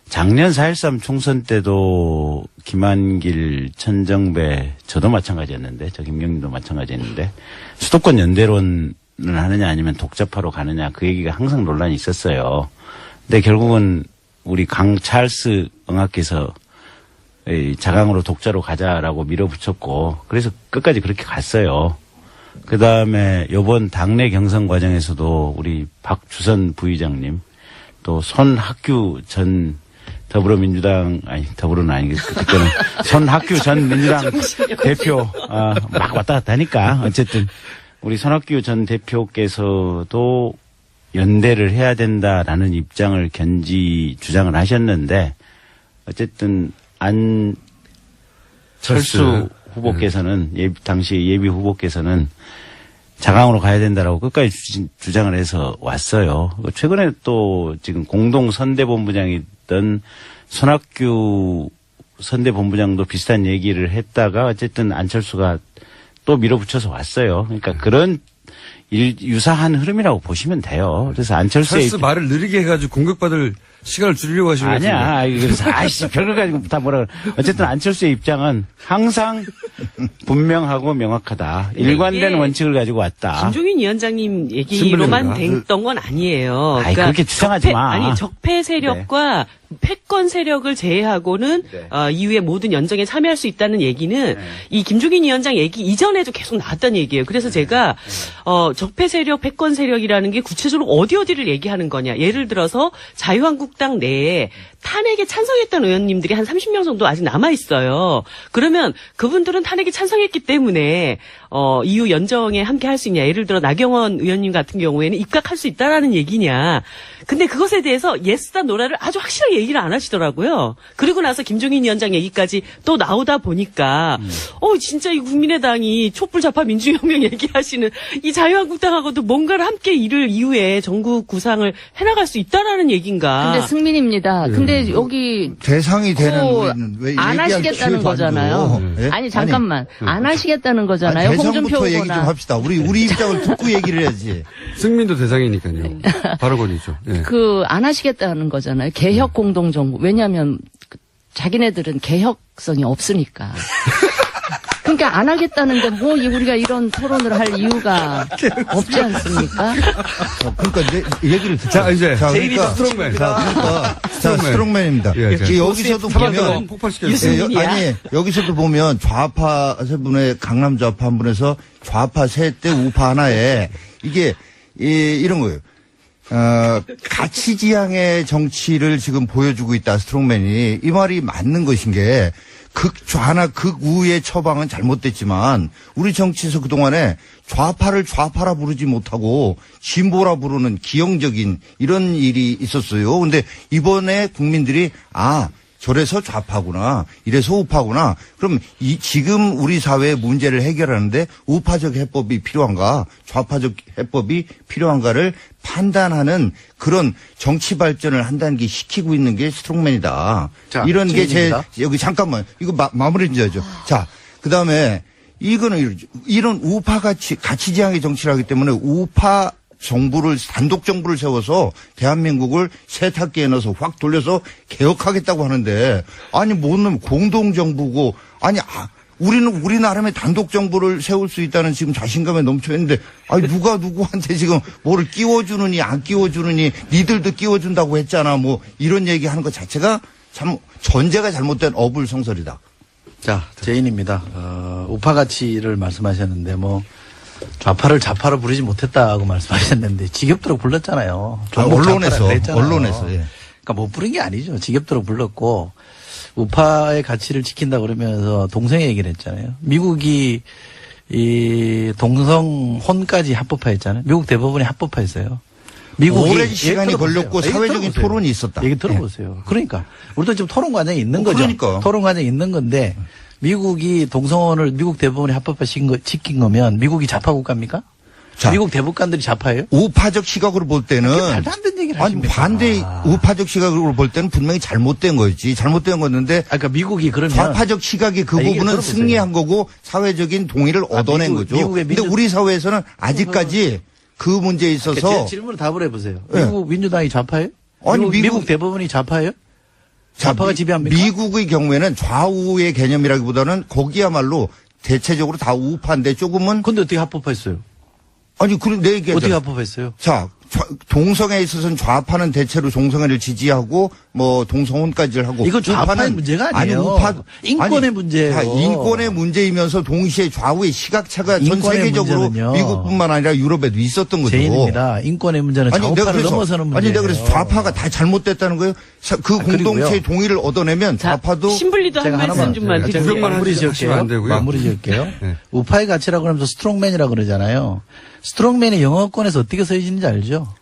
작년 4.13 총선 때도 김한길, 천정배, 저도 마찬가지였는데, 저 김경림도 마찬가지였는데, 수도권 연대론을 하느냐 아니면 독자파로 가느냐 그 얘기가 항상 논란이 있었어요. 근데 결국은 우리 강 찰스 응학께서 자강으로 독자로 가자라고 밀어붙였고, 그래서 끝까지 그렇게 갔어요. 그 다음에 요번 당내 경선 과정에서도 우리 박주선 부의장님, 또 손학규 전 더불어민주당, 더불어는 아니겠고, 그때는 손학규 전 민주당 대표, 막 왔다 갔다 하니까, 어쨌든, 우리 손학규 전 대표께서도 연대를 해야 된다라는 입장을 주장을 하셨는데, 어쨌든, 안철수 후보께서는, 당시 예비 후보께서는 자강으로 가야 된다라고 끝까지 주장을 해서 왔어요. 최근에 또 지금 공동 선대본부장이던 손학규 선대본부장도 비슷한 얘기를 했다가 어쨌든 안철수가 또 밀어붙여서 왔어요. 그러니까 그런 유사한 흐름이라고 보시면 돼요. 그래서 안철수의 찰스 말을 느리게 해가지고 공격받을 시간을 줄이려고 하시는 거 아니야. 그래서 별거 가지고 다 뭐라 그래. 어쨌든 안철수의 입장은 항상 분명하고 명확하다. 일관된 원칙을 가지고 왔다. 김종인 위원장님 얘기로만 됐던 건 아니에요. 그러니까 그렇게 주장하지 마. 적폐 세력과 패권 세력을 제외하고는 이후에 모든 연정에 참여할 수 있다는 얘기는 이 김종인 위원장 얘기 이전에도 계속 나왔던 얘기예요. 그래서 제가 적폐 세력, 패권 세력이라는 게 구체적으로 어디를 얘기하는 거냐. 예를 들어서 자유한국당 내에 탄핵에 찬성했던 의원님들이 한 30명 정도 아직 남아 있어요. 그러면 그분들은 탄핵에 찬성했기 때문에 이후 연정에 함께 할 수 있냐. 예를 들어 나경원 의원님 같은 경우에는 입각할 수 있다라는 얘기냐. 근데 그것에 대해서 예스다 노라를 아주 확실하게 얘기를 안 하시더라고요. 그리고 나서 김종인 위원장 얘기까지 또 나오다 보니까 진짜 이 국민의당이 촛불좌파 민주혁명 얘기하시는 이 자유한국당하고도 뭔가를 함께 이룰 이후에 전국 구상을 해나갈 수 있다라는 얘기인가. 근데 승민입니다. 근데 여기 대상이 되는 우리는 왜 안 하시겠다는 거잖아요. 네? 아니 잠깐만 안 하시겠다는 거잖아요. 대상부터 얘기 좀 합시다. 우리 입장을 듣고 얘기를 해야지. 승민도 대상이니까요. 발언권이죠. 예. 안 하시겠다는 거잖아요. 개혁 공동정부. 왜냐하면 자기네들은 개혁성이 없으니까. 그러니까 안 하겠다는데 뭐 우리가 이런 토론을 할 이유가 없지 않습니까? 그러니까 얘기를 듣자. 자, 이제 그러니까 스트롱맨. 스트롱맨입니다. 여기서도 보면 여기서도 보면 좌파 세 분의 강남 좌파 한 분에서 좌파 셋 대 우파 하나에 이게 이런 거예요. 가치지향의 정치를 지금 보여주고 있다, 스트롱맨이. 이 말이 맞는 것인 게, 극좌나 극우의 처방은 잘못됐지만, 우리 정치에서 그동안에 좌파를 좌파라 부르지 못하고, 진보라 부르는 기형적인 이런 일이 있었어요. 근데 이번에 국민들이, 저래서 좌파구나, 이래서 우파구나. 그럼 지금 우리 사회의 문제를 해결하는데 우파적 해법이 필요한가, 좌파적 해법이 필요한가를 판단하는 그런 정치 발전을 한 단계 시키고 있는 게 스트롱맨이다. 자, 이런 게 여기 잠깐만 이거 마무리 좀 해야죠. 자, 그다음에 이거는 이런 우파 가치지향의 정치를 하기 때문에 우파 단독 정부를 세워서 대한민국을 세탁기에 넣어서 확 돌려서 개혁하겠다고 하는데, 아니, 뭔 공동정부고, 아니, 우리는 우리 나름의 단독 정부를 세울 수 있다는 지금 자신감에 넘쳐 있는데, 아니, 누가 누구한테 지금 뭐를 끼워주느니 안 끼워주느니, 니들도 끼워준다고 했잖아, 뭐, 이런 얘기 하는 것 자체가 참, 전제가 잘못된 어불성설이다. 자, 제인입니다. 우파 가치를 말씀하셨는데, 좌파를 좌파로 부르지 못했다고 말씀하셨는데 지겹도록 불렀잖아요. 언론에서. 예. 그러니까 못 부른 게 아니죠. 지겹도록 불렀고 우파의 가치를 지킨다 그러면서 동성애 얘기를 했잖아요. 미국이 이 동성혼까지 합법화했잖아요. 미국 대법원이 합법화했어요. 미국이 오랜 시간이 걸렸고 사회적인 토론이 있었다. 얘기 들어보세요. 그러니까 우리도 지금 토론 과정이 있는 거죠. 그러니까. 토론 과정이 있는 건데 미국이 동성혼을 미국 대법원이 합법화시킨 거면 미국이 좌파 국가입니까? 자, 미국 대법관들이 좌파예요? 우파적 시각으로 볼 때는 말도 안 되는 얘기를 하십니까? 반대 우파적 시각으로 볼 때는 분명히 잘못된 거지. 잘못된 건데 그러니까 미국이 그러면 좌파적 시각이 그 부분은 들어보세요. 승리한 거고 사회적인 동의를 얻어낸 거죠. 근데 우리 사회에서는 아직까지 그 문제에 있어서 제 질문을 답을 해보세요. 네. 미국 민주당이 좌파예요? 아니, 미국 대법원이 좌파예요? 좌파가 지배합니까? 미국의 경우에는 좌우의 개념이라기보다는 거기야말로 대체적으로 다 우파인데 조금은 근데 어떻게 합법화했어요? 아니 그런 내 얘기가 어떻게 합법화했어요? 자, 동성애에 있어서는 좌파는 대체로 동성애를 지지하고 뭐 동성혼까지를 하고 이건 좌파의 우파는 문제가 아니에요. 인권의 문제예요. 인권의 문제이면서 동시에 좌우의 시각차가 전 인권의 세계적으로 문제는요. 미국뿐만 아니라 유럽에도 있었던 거죠. 제인입니다. 인권의 문제는 좌우파를 넘어서는 문제예요. 아니 내가 그래서 좌파가 다 잘못됐다는 거예요. 그 공동체의 동의를 얻어내면 좌파도 신불리도 한 말씀 좀만 드릴게요. 마무리 지을게요. 네. 우파의 가치라고 하면서 스트롱맨이라고 그러잖아요. 스트롱맨이 영어권에서 어떻게 써있는지 알죠?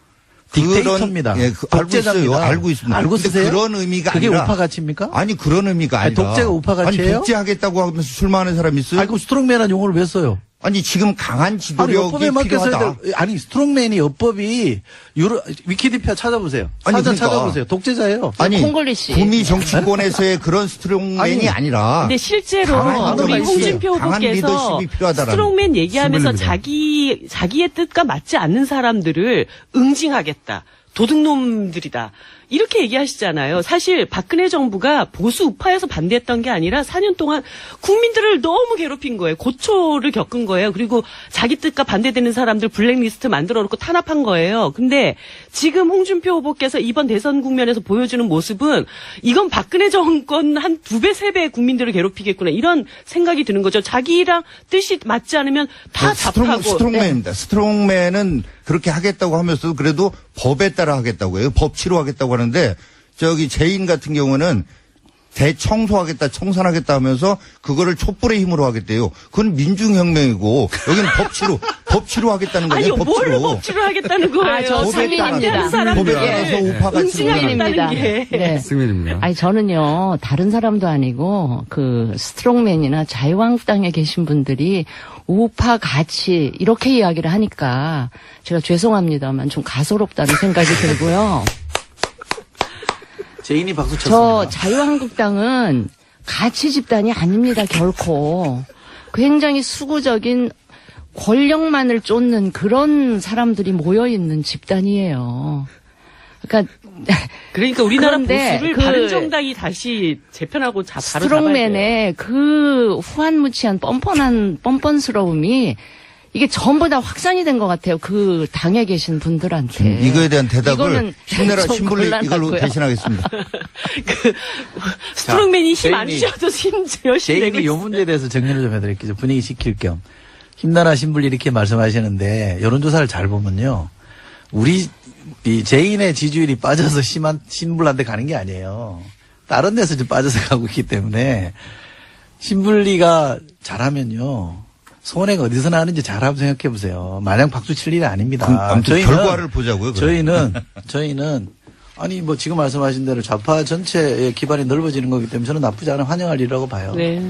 딕테이터입니다. 독재자입니다. 알고 있습니다. 알고 쓰세요? 그런 의미가 그게 아니라 우파 가치입니까? 아니 그런 의미가 아니라 독재가 우파 가치예요? 아니 독재하겠다고 하면서 출마하는 사람이 있어요? 아니 그럼 스트롱맨이라는 용어를 왜 써요? 아니 지금 강한 지도력이 필요하다. 아니 스트롱맨이 어법이 위키디피아 찾아보세요. 아니, 사전 그러니까. 찾아보세요. 독재자예요. 아니 콩글리시. 구미 정치권에서의 그런 스트롱맨이 아니라 근데 실제로 강한 우리 리더십이 홍준표 강한 후보께서 리더십이 필요하다라는 스트롱맨 얘기하면서 신불립니다. 자기의 뜻과 맞지 않는 사람들을 응징하겠다. 도둑놈들이다. 이렇게 얘기하시잖아요. 사실 박근혜 정부가 보수 우파에서 반대했던 게 아니라 4년 동안 국민들을 너무 괴롭힌 거예요. 고초를 겪은 거예요. 그리고 자기 뜻과 반대되는 사람들 블랙리스트 만들어 놓고 탄압한 거예요. 근데 지금 홍준표 후보께서 이번 대선 국면에서 보여주는 모습은 이건 박근혜 정권 한 2배, 3배 국민들을 괴롭히겠구나. 이런 생각이 드는 거죠. 자기랑 뜻이 맞지 않으면 다 잡하고. 스트롱맨입니다. 스트롱맨은 그렇게 하겠다고 하면서도 그래도 법에 따라 하겠다고 해요. 법치로 하겠다고 하는데 저기 제인 같은 경우는 대청소하겠다, 청산하겠다 하면서 그거를 촛불의 힘으로 하겠대요. 그건 민중혁명이고 여기는 법치로 하겠다는 거예요. 아니, 뭘로 법치로 하겠다는 거예요? 저 승인입니다. 법에 따라서 우파가 승인입니다. 네. 승인입니다. 아니 저는요 다른 사람도 아니고 그 스트롱맨이나 자유한국당에 계신 분들이 우파 가치 이렇게 이야기를 하니까 제가 죄송합니다만 좀 가소롭다는 생각이 들고요. 제인이 박수 쳤습니다. 저 자유한국당은 가치 집단이 아닙니다, 결코. 굉장히 수구적인 권력만을 쫓는 그런 사람들이 모여있는 집단이에요. 그러니까 우리나라 그런데 보수를 다른 정당이 다시 재편하고 바로 잡아야 돼요. 스트롱맨의 그 후한무치한 뻔뻔스러움이 이게 전부 다 확산이 된 것 같아요. 그 당에 계신 분들한테. 이거에 대한 대답을 이거는 힘내라 좀 신불리 이걸로 곤란하고요. 대신하겠습니다. 스트롱맨이 힘 안 제인이- 주셔도 힘 열심히 내고 제인이 이 문제에 대해서 정리를 좀 해드릴게요. 분위기 시킬 겸. 힘나라 신불리 이렇게 말씀하시는데 여론조사를 잘 보면요. 우리 이 재인의 지지율이 빠져서 심한 신불한테 가는 게 아니에요. 다른 데서 좀 빠져서 가고 있기 때문에 신불리가 잘하면요. 손해가 어디서 나는지 잘 한번 생각해 보세요. 마냥 박수 칠 일이 아닙니다. 아무튼 결과를 보자고요. 저희는 아니 뭐 지금 말씀하신 대로 좌파 전체의 기반이 넓어지는 거기 때문에 저는 나쁘지 않은 환영할 일이라고 봐요. 네.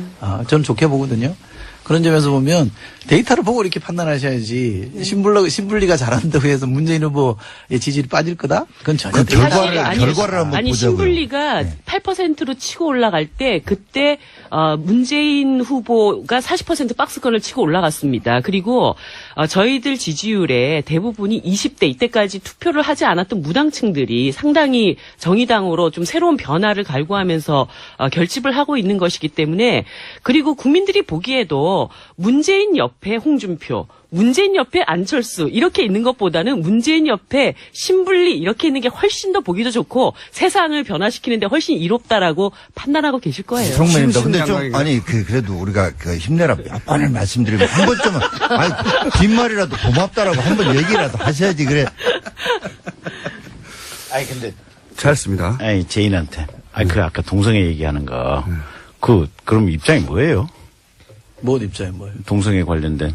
저는 좋게 보거든요. 그런 점에서 보면 데이터를 보고 이렇게 판단하셔야지 신불리가 잘한다고 해서 문재인 후보의 지지율이 빠질 거다? 그건 전혀 그 데이터가 결과를 아니에요. 결과를 한번 아니 보자고요. 신불리가 8%로 치고 올라갈 때 그때 문재인 후보가 40% 박스권을 치고 올라갔습니다. 그리고 저희들 지지율의 대부분이 20대 이때까지 투표를 하지 않았던 무당층들이 상당히 정의당으로 좀 새로운 변화를 갈구하면서 결집을 하고 있는 것이기 때문에 그리고 국민들이 보기에도 문재인 옆에 홍준표, 문재인 옆에 안철수 이렇게 있는 것보다는 문재인 옆에 신불리 이렇게 있는 게 훨씬 더 보기도 좋고 세상을 변화시키는데 훨씬 이롭다라고 판단하고 계실 거예요. 정말입니다. 근데 좀 심심한 아니 그래도 우리가 그 힘내라 몇 번을 말씀드리면 한 번쯤은 아니 뒷말이라도 고맙다라고 한 번 얘기라도 하셔야지 그래. 아니 근데 잘했습니다. 아니 제인한테 그 아까 동성애 얘기하는 거 그럼 입장이 뭐예요? 뭔 입장이 뭐예요? 동성애 관련된.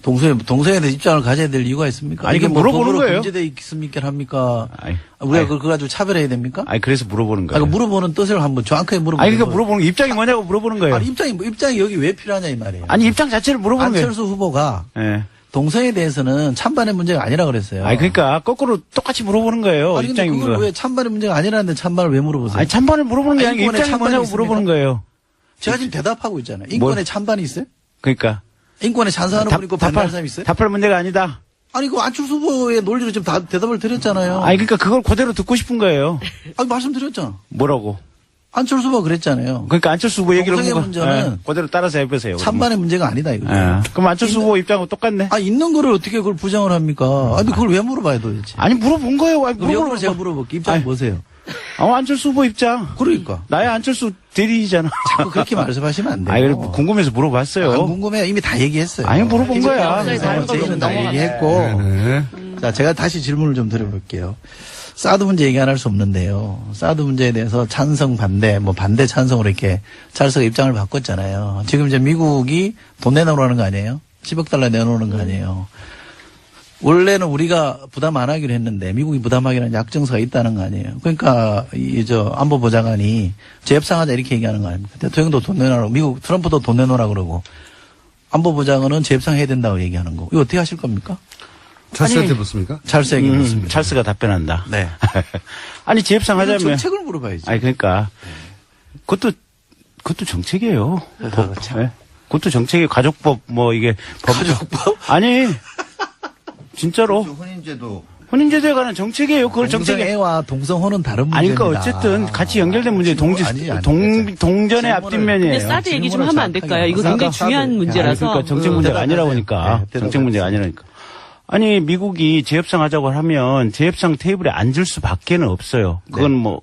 동성애에 대해서 입장을 가져야 될 이유가 있습니까? 아니, 이게 그 뭐 물어보는 법으로 거예요. 금지돼 있습니까? 합니까? 아니, 우리가 아니. 그거 가지고 차별해야 됩니까? 아니 그래서 물어보는 거예요. 물어보는 뜻을 한번 정확하게 물어보는 아니 그러니까 거예요. 물어보는 거 입장이 뭐냐고 물어보는 거예요. 아니, 입장이 여기 왜 필요하냐 이 말이에요. 아니 입장 자체를 물어보는 거예요. 안철수 후보가 예. 동성애에 대해서는 찬반의 문제가 아니라 그랬어요. 아니 그러니까 거꾸로 똑같이 물어보는 거예요. 아니, 근데 입장이 그걸 왜 찬반의 문제가 아니라는데 찬반을 왜 물어보세요? 아니 찬반을 물어보는 게 아니고 인권에 입장이 찬반이 뭐냐고 있습니까? 물어보는 거예요. 제가 지금 대답하고 있잖아요. 인권에 찬반이 있어요? 그러니까 인권에 찬성하는 분 있고 반대하는 사람이 있어요? 답할 문제가 아니다. 아니 그 안철수 후보의 논리로 지금 다 대답을 드렸잖아요. 아니 그러니까 그걸 그대로 듣고 싶은 거예요. 아니 말씀드렸잖아. 뭐라고? 안철수 후보가 그랬잖아요. 그러니까 안철수 후보 얘기를 동성애 보고, 문제는 그대로 따라서 해보세요. 찬반의 문제가 아니다 이거죠. 그럼 안철수 후보 입장하고 똑같네. 있는 거를 어떻게 그걸 부정을 합니까? 아니 그걸 왜 물어봐요 도대체? 아니 물어본 거예요. 아니, 그럼 역으로 제가 물어볼게요. 입장 아니. 보세요. 안철수 후보 입장. 그러니까. 나의 안철수 대리이잖아. 자꾸 그렇게 말씀하시면 안 돼요. 아니 궁금해서 물어봤어요. 안 궁금해요. 이미 다 얘기했어요. 아니 물어본 거야. 이제 다른 걸로 저희는 다 넘어가네. 얘기했고. 네. 자, 제가 다시 질문을 좀 드려볼게요. 사드 문제 얘기 안 할 수 없는데요. 사드 문제에 대해서 찬성, 반대, 반대 찬성으로 이렇게 찰스가 입장을 바꿨잖아요. 지금 이제 미국이 돈 내놓으라는 거 아니에요? 10억 달러 내놓는 거 아니에요? 원래는 우리가 부담 안 하기로 했는데 미국이 부담하기는 약정서가 있다는 거 아니에요? 그러니까 안보보좌관이 재협상하자 이렇게 얘기하는 거 아닙니까? 대통령도 돈 내놓으라고, 미국 트럼프도 돈 내놓으라고 그러고 안보보좌관은 재협상해야 된다고 얘기하는 거. 이거 어떻게 하실 겁니까? 찰스한테 묻습니까? 찰스에게 묻습니다. 찰스가 답변한다. 네. 아니 재협상 이건 하자면. 정책을 물어봐야지. 아니 그러니까 그것도 정책이에요. 참. 네. 그것도 정책이 가족법 이게 가족법? 아니 진짜로 혼인제도에 관한 정책이에요. 그걸 정책에 동성애와 동성혼은 다른 문제입니다. 아니 그러니까 어쨌든 같이 연결된 문제 동전의 근데 앞뒷면이에요. 사드 얘기 좀 하면 안 될까요? 이거 사드, 굉장히 중요한 사드. 문제라서. 그러니까 정책 문제가 아니라고 하니까 네, 정책 문제가 아니라니까. 아니 미국이 재협상하자고 하면 재협상 테이블에 앉을 수밖에는 없어요. 그건 뭐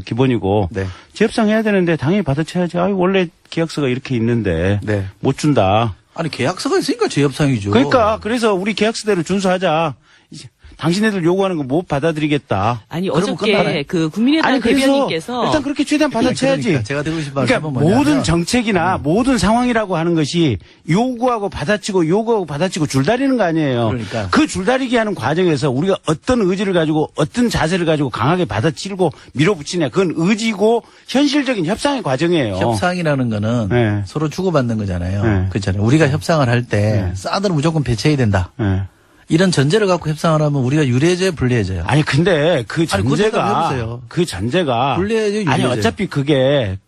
기본이고 네. 재협상해야 되는데 당연히 받아쳐야지. 원래 계약서가 이렇게 있는데 네. 못 준다. 아니 계약서가 있으니까 재협상이죠. 그러니까 그래서 우리 계약서대로 준수하자. 이제 당신네들 요구하는 거 못 받아들이겠다. 아니 그러면 어저께 끝나네. 그 국민의당 아니 그래서 대변인께서 일단 그렇게 최대한 받아쳐야지. 그러니까 제가 드리고 싶은 그러니까 말씀은 뭐냐면 모든 정책이나 모든 상황이라고 하는 것이 요구하고 받아치고 줄다리는 거 아니에요. 그러니까. 그 줄다리기 하는 과정에서 우리가 어떤 의지를 가지고 어떤 자세를 가지고 강하게 받아치고 밀어붙이냐. 그건 의지고 현실적인 협상의 과정이에요. 협상이라는 거는 네. 서로 주고받는 거잖아요. 네. 그렇잖아요. 우리가 협상을 할 때 사드는 무조건 배치해야 된다. 네. 이런 전제를 갖고 협상을 하면 우리가 유리해져요, 불리해져요? 아니 근데 그 그거 대답해보세요. 전제가 그 전제가 불리해져요, 아니 유리해져요? 어차피 그게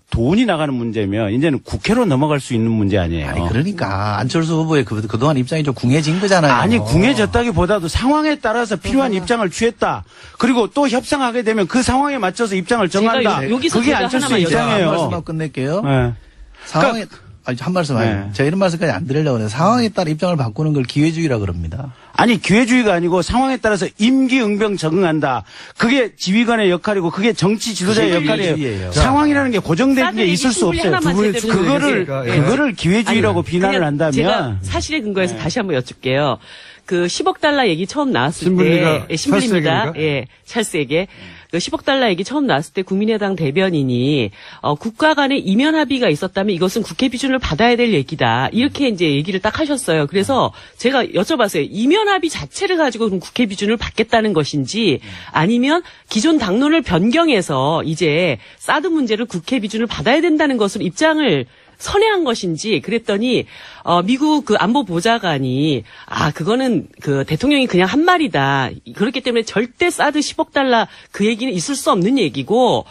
돈이 나가는 문제면 이제는 국회로 넘어갈 수 있는 문제 아니에요. 아니 그러니까 안철수 후보의 그동안 입장이 좀 궁해진 거잖아요. 아니 궁해졌다기보다도 상황에 따라서 필요한 입장을 취했다. 그리고 또 협상하게 되면 그 상황에 맞춰서 입장을 정한다. 제가 여기서 그게 제가 안철수 하나만 한 입장이에요. 말씀만 끝낼게요. 네. 상황에 한 말씀 아니에요. 네. 제가 이런 말씀까지 안 드리려고 해요. 상황에 따라 입장을 바꾸는 걸 기회주의라 그럽니다. 아니 기회주의가 아니고 상황에 따라서 임기응변 적응한다. 그게 지휘관의 역할이고 그게 정치 지도자의 그게 역할이에요. 기회주의예요. 상황이라는 게 고정된 사드 게 얘기 있을 수 충분히 없어요. 하나만 두 분의 제대로 그거를 해주세요. 그거를 기회주의라고 비난을 그냥 한다면 제가 사실의 근거에서 다시 한번 여쭙게요. 그 10억 달러 얘기 처음 나왔을 신불리가 때, 신불리입니다. 찰스에게인가? 예, 찰스에게. 그 10억 달러 얘기 처음 나왔을 때 국민의당 대변인이 국가 간의 이면 합의가 있었다면 이것은 국회 비준을 받아야 될 얘기다. 이렇게 이제 얘기를 딱 하셨어요. 그래서 제가 여쭤봤어요. 이면 합의 자체를 가지고 그럼 국회 비준을 받겠다는 것인지 아니면 기존 당론을 변경해서 이제 사드 문제를 국회 비준을 받아야 된다는 것으로 입장을 선회한 것인지 그랬더니 미국 그 안보 보좌관이 그거는 그 대통령이 그냥 한 말이다. 그렇기 때문에 절대 사드 10억 달러 그 얘기는 있을 수 없는 얘기고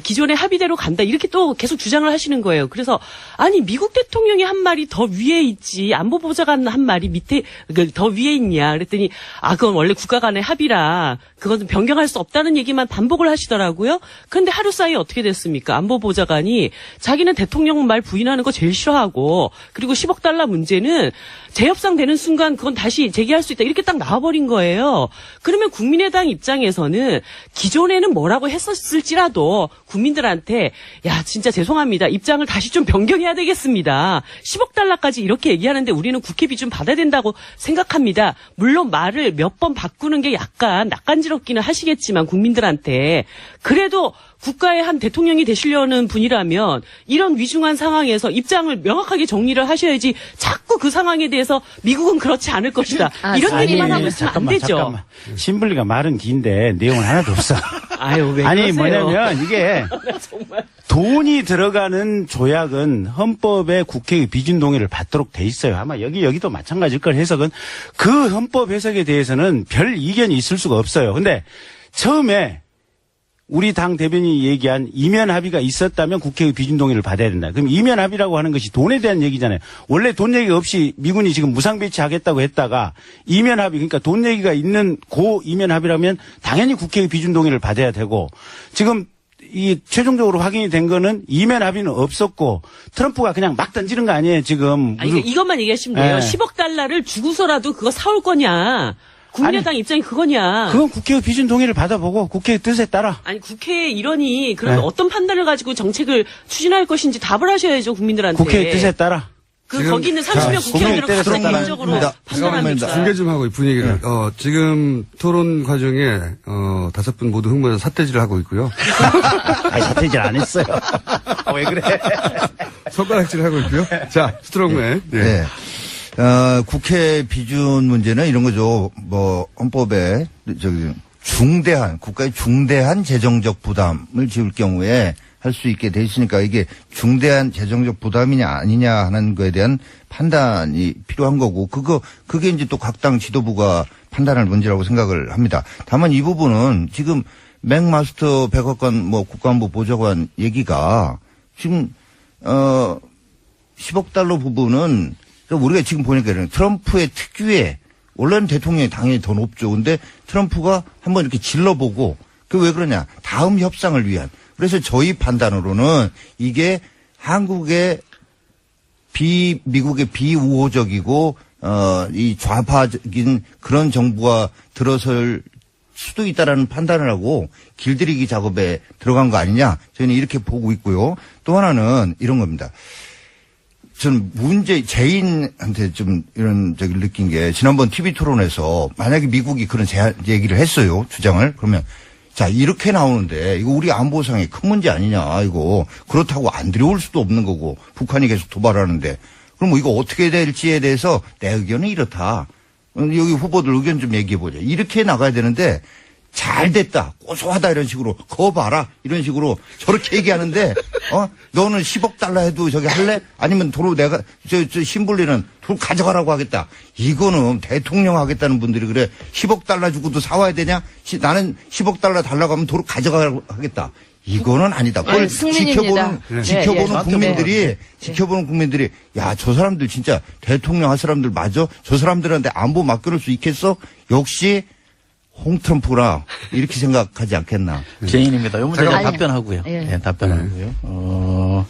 기존의 합의대로 간다. 이렇게 또 계속 주장을 하시는 거예요. 그래서 아니 미국 대통령이 한 말이 더 위에 있지 안보 보좌관 한 말이 밑에 더 위에 있냐. 그랬더니 그건 원래 국가 간의 합의라 그건 변경할 수 없다는 얘기만 반복을 하시더라고요. 그런데 하루 사이에 어떻게 됐습니까? 안보 보좌관이 자기는 대통령 말 부인하는 거 제일 싫어하고 그리고 10억 달러 문제는 재협상 되는 순간 그건 다시 제기할 수 있다. 이렇게 딱 나와버린 거예요. 그러면 국민의당 입장에서는 기존에는 뭐라고 했었을지라도 국민들한테 야 진짜 죄송합니다. 입장을 다시 좀 변경해야 되겠습니다. 10억 달러까지 이렇게 얘기하는데 우리는 국회 비준 받아야 된다고 생각합니다. 물론 말을 몇 번 바꾸는 게 약간 낯간지럽기는 하시겠지만 국민들한테 그래도 국가의 한 대통령이 되시려는 분이라면 이런 위중한 상황에서 입장을 명확하게 정리를 하셔야지 자꾸 그 상황에 대해서 미국은 그렇지 않을 것이다. 이런 얘기만 하고 있으면 안 되죠. 잠깐만. 신불리가 말은 긴데 내용은 하나도 없어. 아유, 왜 아니 그러세요? 뭐냐면 이게 돈이 들어가는 조약은 헌법에 국회의 비준 동의를 받도록 돼 있어요. 아마 여기도 마찬가지일 걸 해석은 그 헌법 해석에 대해서는 별 이견이 있을 수가 없어요. 근데 처음에 우리 당 대변인이 얘기한 이면 합의가 있었다면 국회의 비준 동의를 받아야 된다. 그럼 이면 합의라고 하는 것이 돈에 대한 얘기잖아요. 원래 돈 얘기 없이 미군이 지금 무상 배치하겠다고 했다가 이면 합의, 그러니까 돈 얘기가 있는 고 이면 합의라면 당연히 국회의 비준 동의를 받아야 되고 지금 이 최종적으로 확인이 된 거는 이면 합의는 없었고 트럼프가 그냥 막 던지는 거 아니에요 지금. 이것만 얘기하시면 돼요. 10억 달러를 주고서라도 그거 사올 거냐. 국민의당 입장이 그거냐. 그건 국회의 비준 동의를 받아보고 국회의 뜻에 따라. 아니 국회에 이러니 그럼 어떤 판단을 가지고 정책을 추진할 것인지 답을 하셔야죠 국민들한테. 국회의 뜻에 따라. 거기 있는 30명 국회의원들은 각자 개인적으로 판단합니다. 중계 좀 하고 분위기를. 지금 토론 과정에 5분 모두 흥분해서 삿대질을 하고 있고요. 아니 삿대질 안 했어요. 왜 그래? 손가락질을 하고 있고요. 자, 스트롱맨. 네. 국회 비준 문제는 이런 거죠. 헌법에 국가의 중대한 재정적 부담을 지을 경우에 할 수 있게 돼 있으니까 이게 중대한 재정적 부담이냐 아니냐 하는 거에 대한 판단이 필요한 거고 그게 이제 또 각 당 지도부가 판단할 문제라고 생각을 합니다. 다만 이 부분은 지금 맥마스터 백악관 국가안보 보좌관 얘기가 지금 10억 달러 부분은 우리가 지금 보니까 트럼프의 특유의 원래는 대통령이 당연히 더 높죠. 근데 트럼프가 한번 이렇게 질러보고 그 왜 그러냐. 다음 협상을 위한. 그래서 저희 판단으로는 이게 한국의 미국의 비우호적이고 이 좌파적인 그런 정부가 들어설 수도 있다라는 판단을 하고 길들이기 작업에 들어간 거 아니냐. 저희는 이렇게 보고 있고요. 또 하나는 이런 겁니다. 저는 제인한테 좀 이런 느낀 게 지난번 TV 토론에서 만약에 미국이 그런 얘기를 했어요. 주장을. 그러면 자, 이렇게 나오는데 이거 우리 안보상에 큰 문제 아니냐. 이거 그렇다고 안 들여올 수도 없는 거고 북한이 계속 도발하는데 그럼 이거 어떻게 될지에 대해서 내 의견은 이렇다. 여기 후보들 의견 좀 얘기해 보자. 이렇게 나가야 되는데 잘 됐다. 고소하다 이런 식으로 거 봐라. 이런 식으로 저렇게 얘기하는데 너는 10억 달러 해도 저기 할래? 아니면 도로 내가 저 신불리는 돈 가져가라고 하겠다. 이거는 대통령 하겠다는 분들이 그래. 10억 달러 주고도 사와야 되냐? 나는 10억 달러 달라고 하면 도로 가져가라고 하겠다. 이거는 아니다. 그걸 지켜보는 국민들이 야, 저 사람들 진짜 대통령 할 사람들 맞아? 저 사람들한테 안보 맡겨놓을 수 있겠어? 역시 홍트럼프라 이렇게 생각하지 않겠나. 제인입니다. 이 문제는 답변하고요. 네, 답변하고요.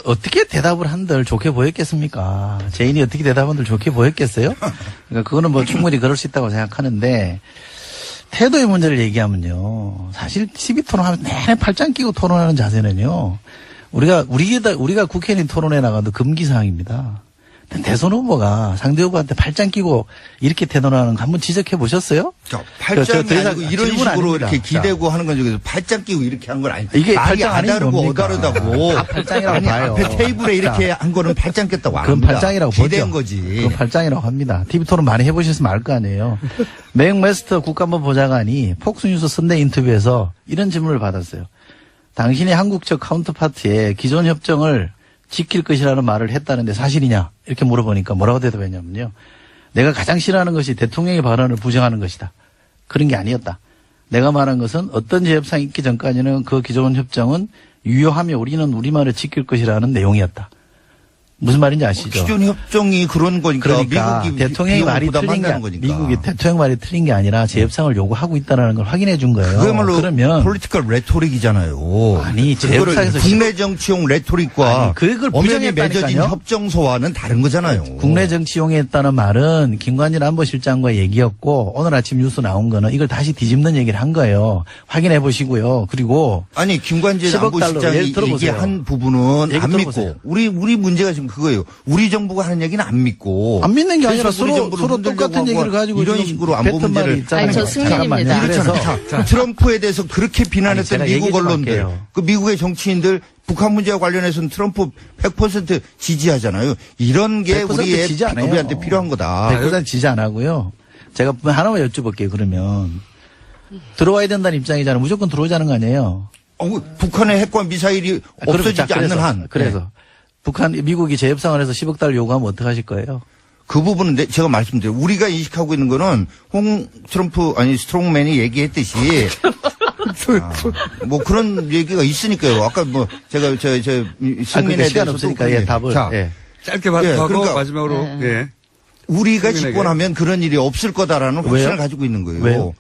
어떻게 대답을 한들 좋게 보였겠습니까? 제인이 어떻게 대답한들 좋게 보였겠어요? 그러니까 그거는 충분히 그럴 수 있다고 생각하는데 태도의 문제를 얘기하면요. 사실 TV 토론하면 내내 팔짱 끼고 토론하는 자세는요. 우리가 국회의원 토론에 나가도 금기사항입니다. 대선 후보가 상대 후보한테 팔짱 끼고 이렇게 대노하는 거 한번 지적해 보셨어요? 팔짱이 더 이상 아니고 이런 질문 식으로 아닙니다. 이렇게 기대고 하는 건 중에서 팔짱 끼고 이렇게 한 건 아니에요. 이게 말이 팔짱 아닌 아다르고 뭡니까? 어다르다고. 다 팔짱이라고 아니, 봐요. 앞에 테이블에 이렇게 한 거는 팔짱 꼈다고 안 그건 합니다. 팔짱이라고 기대한 보죠. 거지. 그건 팔짱이라고 합니다. TV 토론 많이 해보셨으면 알 거 아니에요. 맥메스터 국가안보 보좌관이 폭스뉴스 선대 인터뷰에서 이런 질문을 받았어요. 당신이 한국 측 카운터파트에 기존 협정을 지킬 것이라는 말을 했다는데 사실이냐? 이렇게 물어보니까 뭐라고 대답했냐면요. 내가 가장 싫어하는 것이 대통령의 발언을 부정하는 것이다. 그런 게 아니었다. 내가 말한 것은 어떤 재협상이 있기 전까지는 그 기존 협정은 유효하며 우리는 우리말을 지킬 것이라는 내용이었다. 무슨 말인지 아시죠? 기존 협정이 그런 거니까 그러니까 미국이 대통령의 말이 틀린 게 거니까. 미국이 대통령 말이 틀린 게 아니라 재협상을 요구하고 있다는 걸 확인해 준 거예요. 그야말로 그러면 폴리티컬 레토릭이잖아요. 아니, 그거를 재협상에서 국내 정치용 레토릭과 아니, 그걸 엄연히 맺어진 부정했다니까요. 협정서와는 다른 거잖아요. 국내 정치 이용했다는 말은 김관진 안보실장과 얘기였고 오늘 아침 뉴스 나온 거는 이걸 다시 뒤집는 얘기를 한 거예요. 확인해 보시고요. 그리고 아니 김관진 10억 달러 안보실장이 예를 들어보세요. 얘기한 부분은 얘기 안 들어보세요. 믿고 우리 문제가 지금 그거예요. 우리 정부가 하는 얘기는 안 믿고 안 믿는 게 아니라 그래서 우리 서로 정부를 서로 흔들려고 똑같은 하고 얘기를 가지고 이런 지금 식으로 안보 뱉은 말이 문제를 있잖아요. 아니, 저 승민입니다. 잠깐만요. 그렇잖아요. 그래서 트럼프에 대해서 그렇게 비난했던 아니, 제가 미국 얘기 좀 언론들, 할게요. 그 미국의 정치인들 북한 문제와 관련해서는 트럼프 100% 지지하잖아요. 이런 게 100% 우리의 지지 안 해요. 우리한테 필요한 거다. 100% 지지 안 하고요. 제가 하나만 여쭤볼게요. 그러면 들어와야 된다는 입장이잖아요. 무조건 들어오자는 거 아니에요. 북한의 핵과 미사일이 없어지지 않는 한. 그래서 미국이 재협상을 해서 10억 달러 요구하면 어떻게 하실 거예요? 그 부분은 제가 말씀드려요. 우리가 인식하고 있는 거는 스트롱맨이 얘기했듯이 뭐 그런 얘기가 있으니까요. 아까 뭐 제가 승민에 시간 대해서도 없으니까 그런 답을. 자, 예. 짧게 하고 그러니까 마지막으로 예. 우리가 승민에게. 집권하면 그런 일이 없을 거다라는 확신을 왜요? 가지고 있는 거예요. 왜요?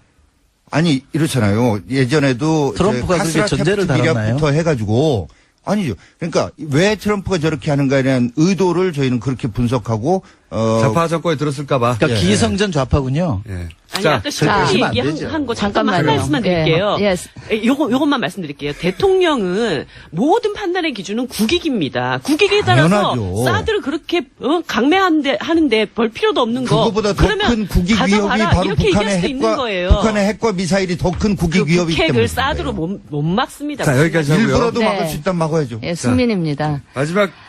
아니 이렇잖아요. 예전에도 트럼프가 그렇게 전제를 달았나요? 부터 해가지고 아니죠. 그러니까 왜 트럼프가 저렇게 하는가에 대한 의도를 저희는 그렇게 분석하고 좌파 정권에 들었을까봐. 그러니까 기성전 좌파군요. 예. 아니 자, 아까 신부님 하시면 안 얘기한 되죠. 거 잠깐만 한 잠깐만요. 말씀만 드릴게요. 예. 요것만 말씀드릴게요. 대통령은 모든 판단의 기준은 국익입니다. 국익에 따라서 당연하죠. 사드를 그렇게 하는데 벌 필요도 없는 거. 그거보다 더 그러면 큰 국익 위협이 가져가라. 바로 이렇게 얘기할 북한의 수도 있는 거예요. 북한의 핵과 미사일이 더 큰 국익 그 위협이기 때문에. 북핵을 사드로 못 막습니다. 자, 여기까지 하고요. 일부러도 네. 막을 수 있다면 막아야죠. 예, 승민입니다.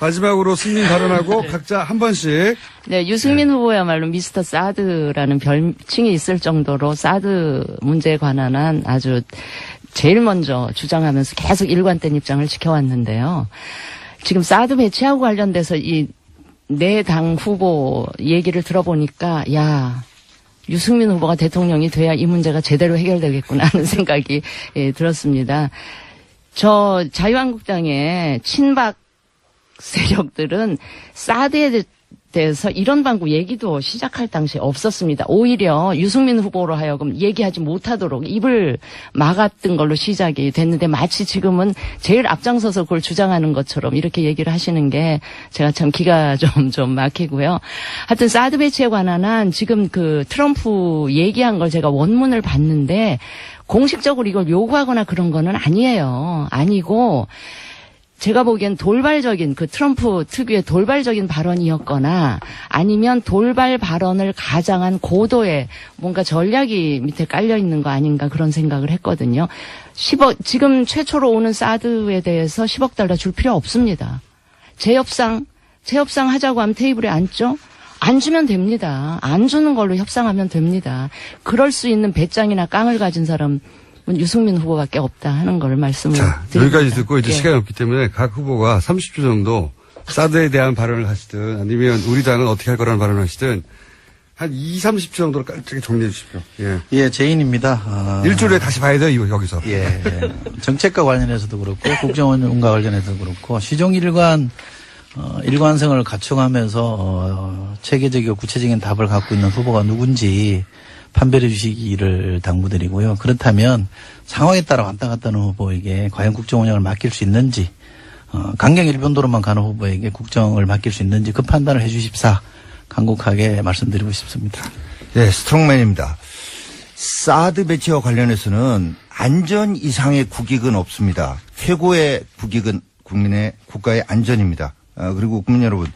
마지막으로 승민 발언하고 각자 한 번씩. 네, 유승민 후보야말로 미스터 사드라는 별칭이 있을 정도로 사드 문제에 관한 한 아주 제일 먼저 주장하면서 계속 일관된 입장을 지켜왔는데요. 지금 사드 배치하고 관련돼서 이 네 당 후보 얘기를 들어보니까 유승민 후보가 대통령이 돼야 이 문제가 제대로 해결되겠구나 하는 생각이 들었습니다. 저 자유한국당의 친박 세력들은 사드에 대해서 이런 방구 얘기도 시작할 당시에 없었습니다. 오히려 유승민 후보로 하여금 얘기하지 못하도록 입을 막았던 걸로 시작이 됐는데 마치 지금은 제일 앞장서서 그걸 주장하는 것처럼 이렇게 얘기를 하시는 게 제가 참 기가 좀 막히고요. 하여튼 사드 배치에 관한 한 지금 그 트럼프 얘기한 걸 제가 원문을 봤는데 공식적으로 이걸 요구하거나 그런 거는 아니에요. 아니고 제가 보기엔 돌발적인 그 트럼프 특유의 돌발적인 발언이었거나 아니면 돌발 발언을 가장한 고도의 뭔가 전략이 밑에 깔려 있는 거 아닌가 그런 생각을 했거든요. 지금 최초로 오는 사드에 대해서 10억 달러 줄 필요 없습니다. 재협상 하자고 하면 테이블에 앉죠? 안 주면 됩니다. 안 주는 걸로 협상하면 됩니다. 그럴 수 있는 배짱이나 깡을 가진 사람 유승민 후보밖에 없다 하는 걸 말씀을 드립니다. 여기까지 듣고 이제 예. 시간이 없기 때문에 각 후보가 30초 정도 사드에 대한 발언을 하시든 아니면 우리 당은 어떻게 할 거라는 발언을 하시든 한 30초 정도로 깔끔하게 정리해 주십시오. 예. 예, 제인입니다. 일주일에 다시 봐야 돼요, 여기서. 예. 정책과 관련해서도 그렇고 국정원과 관련해서도 그렇고 시종일관 일관성을 갖춰가면서 체계적이고 구체적인 답을 갖고 있는 후보가 누군지 판별해 주시기를 당부드리고요. 그렇다면 상황에 따라 왔다 갔다 하는 후보에게 과연 국정 운영을 맡길 수 있는지 강경 일변도로만 가는 후보에게 국정을 맡길 수 있는지 그 판단을 해 주십사 간곡하게 말씀드리고 싶습니다. 네, 스트롱맨입니다. 사드 배치와 관련해서는 안전 이상의 국익은 없습니다. 최고의 국익은 국가의 안전입니다. 그리고 국민 여러분,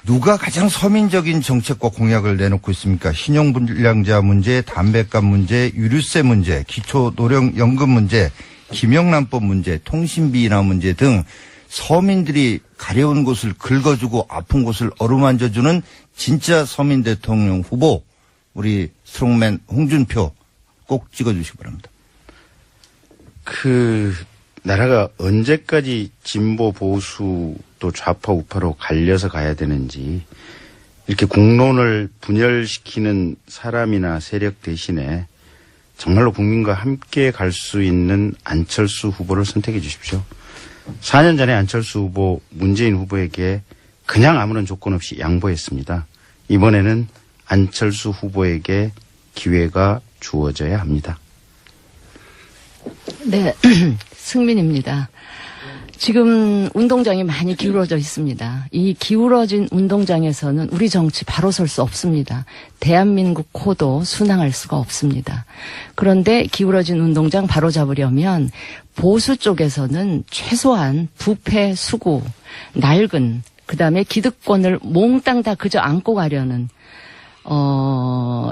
누가 가장 서민적인 정책과 공약을 내놓고 있습니까? 신용불량자 문제, 담배값 문제, 유류세 문제, 기초노령연금 문제, 김영란법 문제, 통신비 인하 문제 등 서민들이 가려운 곳을 긁어주고 아픈 곳을 어루만져주는 진짜 서민 대통령 후보, 우리 스트롱맨 홍준표 꼭 찍어주시기 바랍니다. 나라가 언제까지 진보 보수 또 좌파 우파로 갈려서 가야 되는지 이렇게 공론을 분열시키는 사람이나 세력 대신에 정말로 국민과 함께 갈 수 있는 안철수 후보를 선택해 주십시오. 4년 전에 안철수 후보, 문재인 후보에게 그냥 아무런 조건 없이 양보했습니다. 이번에는 안철수 후보에게 기회가 주어져야 합니다. 네, 승민입니다. 지금 운동장이 많이 기울어져 있습니다. 이 기울어진 운동장에서는 우리 정치 바로 설 수 없습니다. 대한민국 코도 순항할 수가 없습니다. 그런데 기울어진 운동장 바로 잡으려면 보수 쪽에서는 최소한 부패, 수구, 낡은, 그다음에 기득권을 몽땅 다 그저 안고 가려는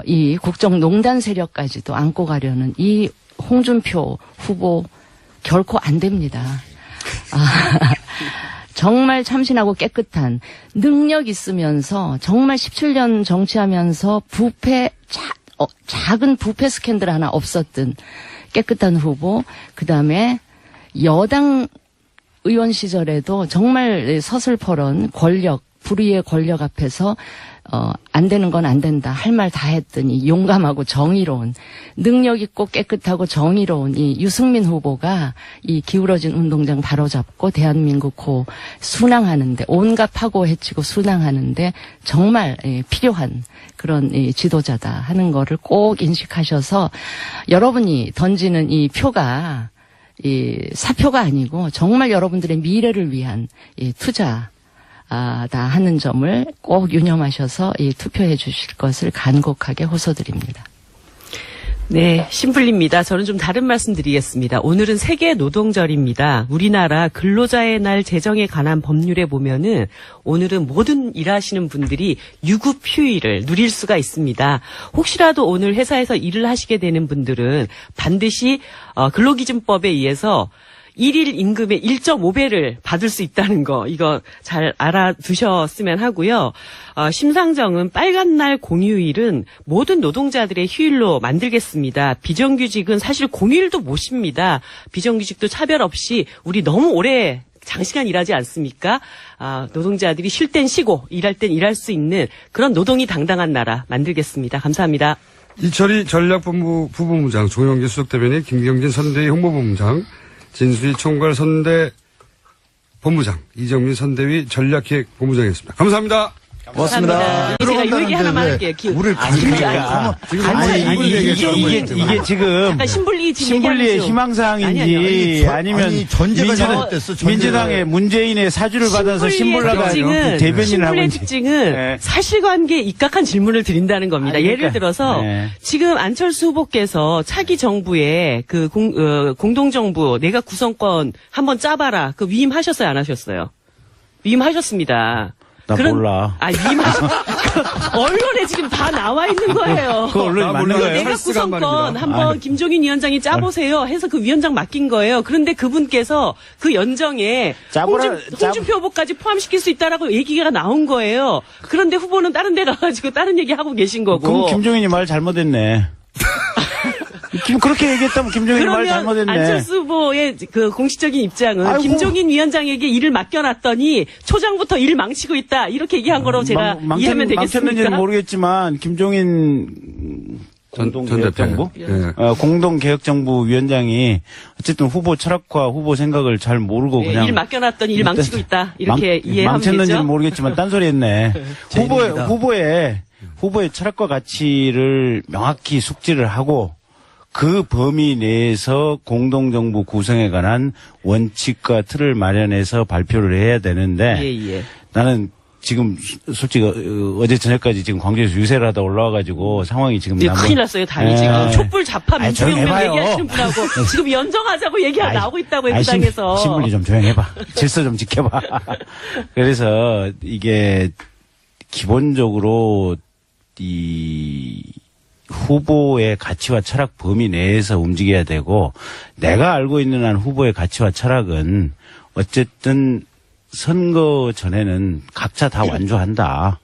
이 국정농단 세력까지도 안고 가려는 이 홍준표 후보 결코 안 됩니다. 정말 참신하고 깨끗한 능력 있으면서 정말 17년 정치하면서 작은 부패 스캔들 하나 없었던 깨끗한 후보, 그 다음에 여당 의원 시절에도 정말 서슬퍼런 권력, 불의의 권력 앞에서 안 되는 건 안 된다. 할 말 다 했더니 용감하고 정의로운, 능력 있고 깨끗하고 정의로운 이 유승민 후보가 이 기울어진 운동장 바로잡고 대한민국 코 순항하는데, 온갖 파고 해치고 순항하는데 정말 필요한 그런 지도자다 하는 거를 꼭 인식하셔서 여러분이 던지는 이 표가 이 사표가 아니고 정말 여러분들의 미래를 위한 이 투자 다 하는 점을 꼭 유념하셔서 투표해 주실 것을 간곡하게 호소드립니다. 네, 신불립니다. 저는 좀 다른 말씀 드리겠습니다. 오늘은 세계 노동절입니다. 우리나라 근로자의 날 제정에 관한 법률에 보면은 오늘은 모든 일하시는 분들이 유급 휴일을 누릴 수가 있습니다. 혹시라도 오늘 회사에서 일을 하시게 되는 분들은 반드시 근로기준법에 의해서 1일 임금의 1.5배를 받을 수 있다는 거, 이거 잘 알아두셨으면 하고요. 심상정은 빨간 날 공휴일은 모든 노동자들의 휴일로 만들겠습니다. 비정규직은 사실 공휴일도 못 쉽니다. 비정규직도 차별 없이 우리 너무 오래 장시간 일하지 않습니까? 노동자들이 쉴 땐 쉬고 일할 땐 일할 수 있는 그런 노동이 당당한 나라 만들겠습니다. 감사합니다. 이철희 전략본부 부본부장, 조영기 수석대변인, 김경진 선대위 홍보본부장, 진수희 총괄 선대 본부장, 이정민 선대위 전략기획본부장이었습니다. 감사합니다. 고맙습니다. 제가 요 얘기 하나만 할게요. 우리를 이게 지금 신불리의 희망사항인지 아니면 전제가 잘못됐어. 민주당의 문재인의 사주를 받아서 신불라가 대변인을 하고 신불리의 있는지. 특징은 사실관계에 입각한 질문을 드린다는 겁니다. 예를 들어서 지금 안철수 후보께서 차기 정부에 그 공동정부 내각 구성권 한번 짜봐라. 그 위임하셨어요, 안 하셨어요? 위임하셨습니다. 나 몰라. 언론에 지금 다 나와 있는 거예요. 그 언론이 맞는 거예요? 내각 구성권 한번 김종인 위원장이 짜보세요 해서 그 위원장 맡긴 거예요. 그런데 그분께서 그 연정에 홍준표 후보까지 포함시킬 수 있다라고 얘기가 나온 거예요. 그런데 후보는 다른 데 가가지고 다른 얘기 하고 계신 거고. 그럼 김종인이 말 잘못했네. 그렇게 얘기했다면 김종인이 말 잘못했네. 안철수 후보의 그 공식적인 입장은 김종인 위원장에게 일을 맡겨놨더니 초장부터 일 망치고 있다 이렇게 얘기한 거로 제가 이해하면 되겠습니까? 망쳤는지는 모르겠지만 김종인 공동개혁정부? 공동개혁정부 위원장이 어쨌든 후보 철학과 후보 생각을 잘 모르고 그냥 일 맡겨놨더니 일 망치고 있다 이렇게 이해하면 되죠? 망쳤는지는 모르겠지만 딴소리 했네. 후보의 철학과 가치를 명확히 숙지를 하고 그 범위 내에서 공동정부 구성에 관한 원칙과 틀을 마련해서 발표를 해야 되는데 나는 지금 솔직히 어제 저녁까지 지금 광주에서 유세를 하다 올라와가지고 상황이 지금 큰일 났어요. 담이 지금 촛불 좌파 민주혁명 얘기하시는 분하고 지금 연정하자고 얘기가 나오고 있다고 민주당에서. 신분리 좀 조용해봐. 질서 좀 지켜봐. 그래서 이게 기본적으로 이 후보의 가치와 철학 범위 내에서 움직여야 되고 내가 알고 있는 한 후보의 가치와 철학은 어쨌든 선거 전에는 각자 다 완주한다라는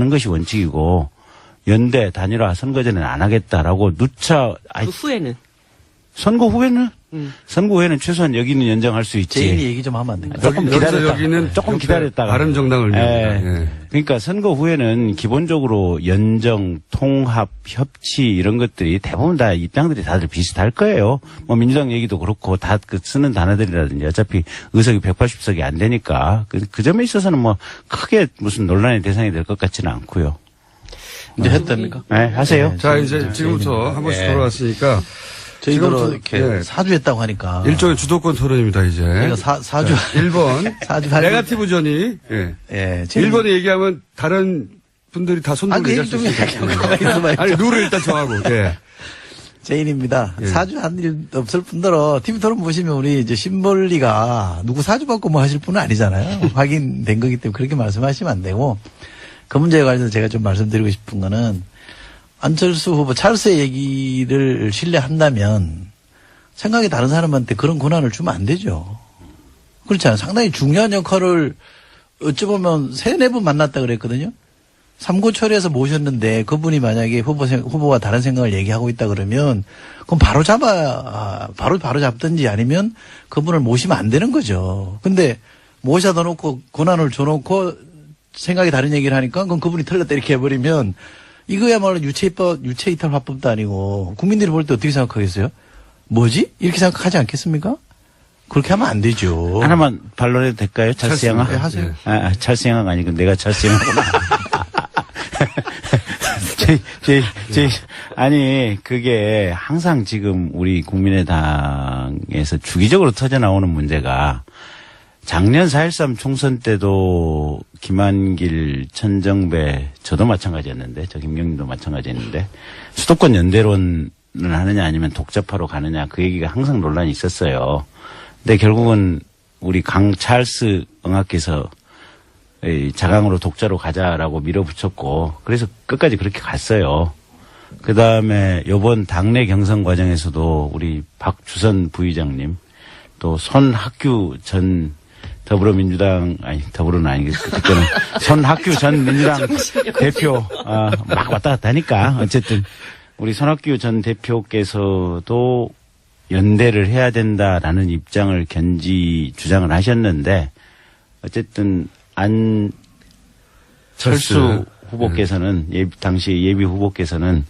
것이 원칙이고 연대 단일화 선거 전에는 안 하겠다라고 누차 그 후에는 선거 후에는 선거 후에는 최소한 여기는 연장할 수 있지. 제인이 얘기 좀 하면 안 될까요? 조금 기다렸다. 여기는 조금 기다렸다가. 다른 정당을 위해. 그러니까 선거 후에는 기본적으로 연정, 통합, 협치 이런 것들이 대부분 다 입장들이 다들 비슷할 거예요. 뭐 민주당 얘기도 그렇고 다 그 쓰는 단어들이라든지 어차피 의석이 180석이 안 되니까 그 점에 있어서는 뭐 크게 무슨 논란의 대상이 될 것 같지는 않고요. 이제 했답니까? 네, 하세요. 네, 자, 이제 지금부터 한 번씩 돌아왔으니까. 저희도 지금부터, 이렇게 사주했다고 하니까. 일종의 주도권 토론입니다, 이제. 저희가 사주. 1번. 사주. 네거티브전이. 예. 예. 1번에 얘기하면 다른 분들이 다 손들고 그 얘기할 얘기 수 좀 있어요. 해봐요. 아니, 룰을 일단 정하고. 예. 제인입니다. 예. 사주 한 일 없을 뿐더러 TV 토론 보시면 우리 이제 신벌리가 누구 사주 받고 뭐 하실 분은 아니잖아요. 확인된 거기 때문에 그렇게 말씀하시면 안 되고 그 문제에 관해서 제가 좀 말씀드리고 싶은 거는 안철수 후보 찰스의 얘기를 신뢰한다면 생각이 다른 사람한테 그런 권한을 주면 안 되죠. 그렇지 않아요. 상당히 중요한 역할을 어찌 보면 3-4분 만났다 그랬거든요. 삼고초려해서 모셨는데 그분이 만약에 후보와 다른 생각을 얘기하고 있다 그러면 그럼 바로 잡든지 아니면 그분을 모시면 안 되는 거죠. 근데 모셔다 놓고 권한을 줘놓고 생각이 다른 얘기를 하니까 그럼 그분이 틀렸다 이렇게 해버리면 이거야말로 유체이탈 화법도 아니고 국민들이 볼 때 어떻게 생각하겠어요? 뭐지? 이렇게 생각하지 않겠습니까? 그렇게 하면 안 되죠. 하나만 반론해도 될까요? 찰스 양아? 네, 하세요. 찰스 양아가 아니고 내가 찰스 양아구나. 아니, 그게 항상 지금 우리 국민의당에서 주기적으로 터져나오는 문제가 작년 4.13 총선 때도 김한길, 천정배, 저도 마찬가지였는데, 저 김경림도 마찬가지였는데, 수도권 연대론을 하느냐 아니면 독자파로 가느냐 그 얘기가 항상 논란이 있었어요. 근데 결국은 우리 강 찰스 응학께서 자강으로 독자로 가자라고 밀어붙였고, 그래서 끝까지 그렇게 갔어요. 그 다음에 요번 당내 경선 과정에서도 우리 박주선 부의장님, 또 손학규 전 더불어민주당, 더불어는 아니겠고, 그때는 손학규 전 민주당 대표, 막 왔다 갔다 하니까, 어쨌든, 우리 손학규 전 대표께서도 연대를 해야 된다라는 입장을 주장을 하셨는데, 어쨌든, 안철수 후보께서는, 당시 예비 후보께서는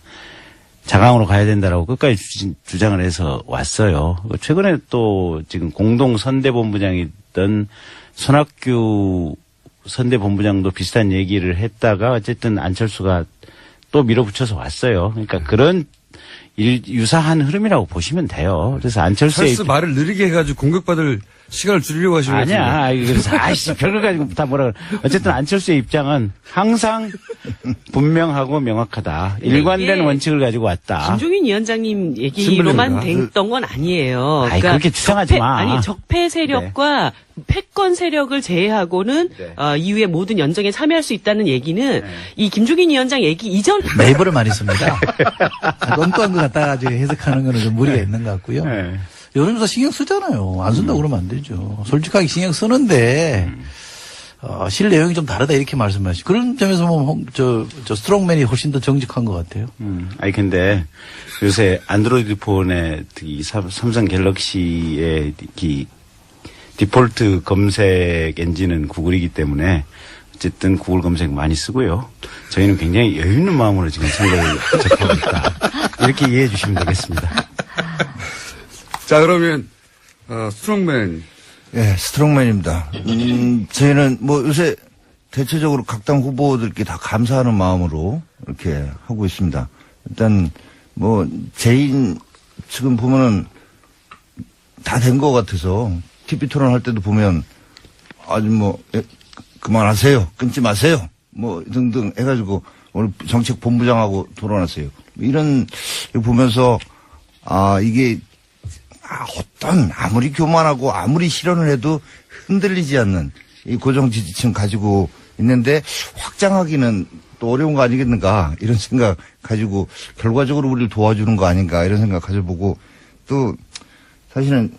자강으로 가야 된다라고 끝까지 주장을 해서 왔어요. 최근에 또 지금 공동선대본부장이던 손학규 선대본부장도 비슷한 얘기를 했다가 어쨌든 안철수가 또 밀어붙여서 왔어요. 그러니까 그런 유사한 흐름이라고 보시면 돼요. 그래서 안철수의 찰스 말을 느리게 해가지고 공격받을 시간을 줄이려고 하시는 것 같은데. 아니야. 그래서 별거 가지고 다 뭐라 그래. 어쨌든 안철수의 입장은 항상 분명하고 명확하다. 일관된 원칙을 가지고 왔다. 김종인 위원장님 얘기로만 됐던 건 아니에요. 그러니까 그렇게 주장하지 마. 적폐 세력과 패권 세력을 제외하고는 이후에 모든 연정에 참여할 수 있다는 얘기는 이 김종인 위원장 얘기 이전 네이버를 많이 씁니다. 엉뚱한 거 갖다가 해석하는 거는 좀 무리가 있는 것 같고요. 여론조사 신경 쓰잖아요. 안 쓴다고 그러면 안 되죠. 솔직하게 신경 쓰는데 실 내용이 좀 다르다 이렇게 말씀하시죠. 그런 점에서 보면 저 스트롱맨이 훨씬 더 정직한 것 같아요. 근데 요새 안드로이드 폰의 이 삼성 갤럭시의 디폴트 검색 엔진은 구글이기 때문에 어쨌든 구글 검색 많이 쓰고요. 저희는 굉장히 여유 있는 마음으로 지금 선거를 접하고 있다. 이렇게 이해해 주시면 되겠습니다. 자, 그러면 스트롱맨. 예, 스트롱맨입니다. 저희는 뭐 요새 대체적으로 각 당 후보들께 다 감사하는 마음으로 이렇게 하고 있습니다. 일단 뭐 제인 지금 보면은 다 된 것 같아서 TV 토론 할 때도 보면 아주 뭐 그만하세요, 끊지 마세요, 뭐 등등 해가지고 오늘 정책 본부장하고 토론하세요. 이런 보면서 이게 어떤 아무리 교만하고 아무리 실언을 해도 흔들리지 않는 이 고정 지지층 가지고 있는데 확장하기는 또 어려운 거 아니겠는가 이런 생각 가지고 결과적으로 우리를 도와주는 거 아닌가 이런 생각 가져보고 또 사실은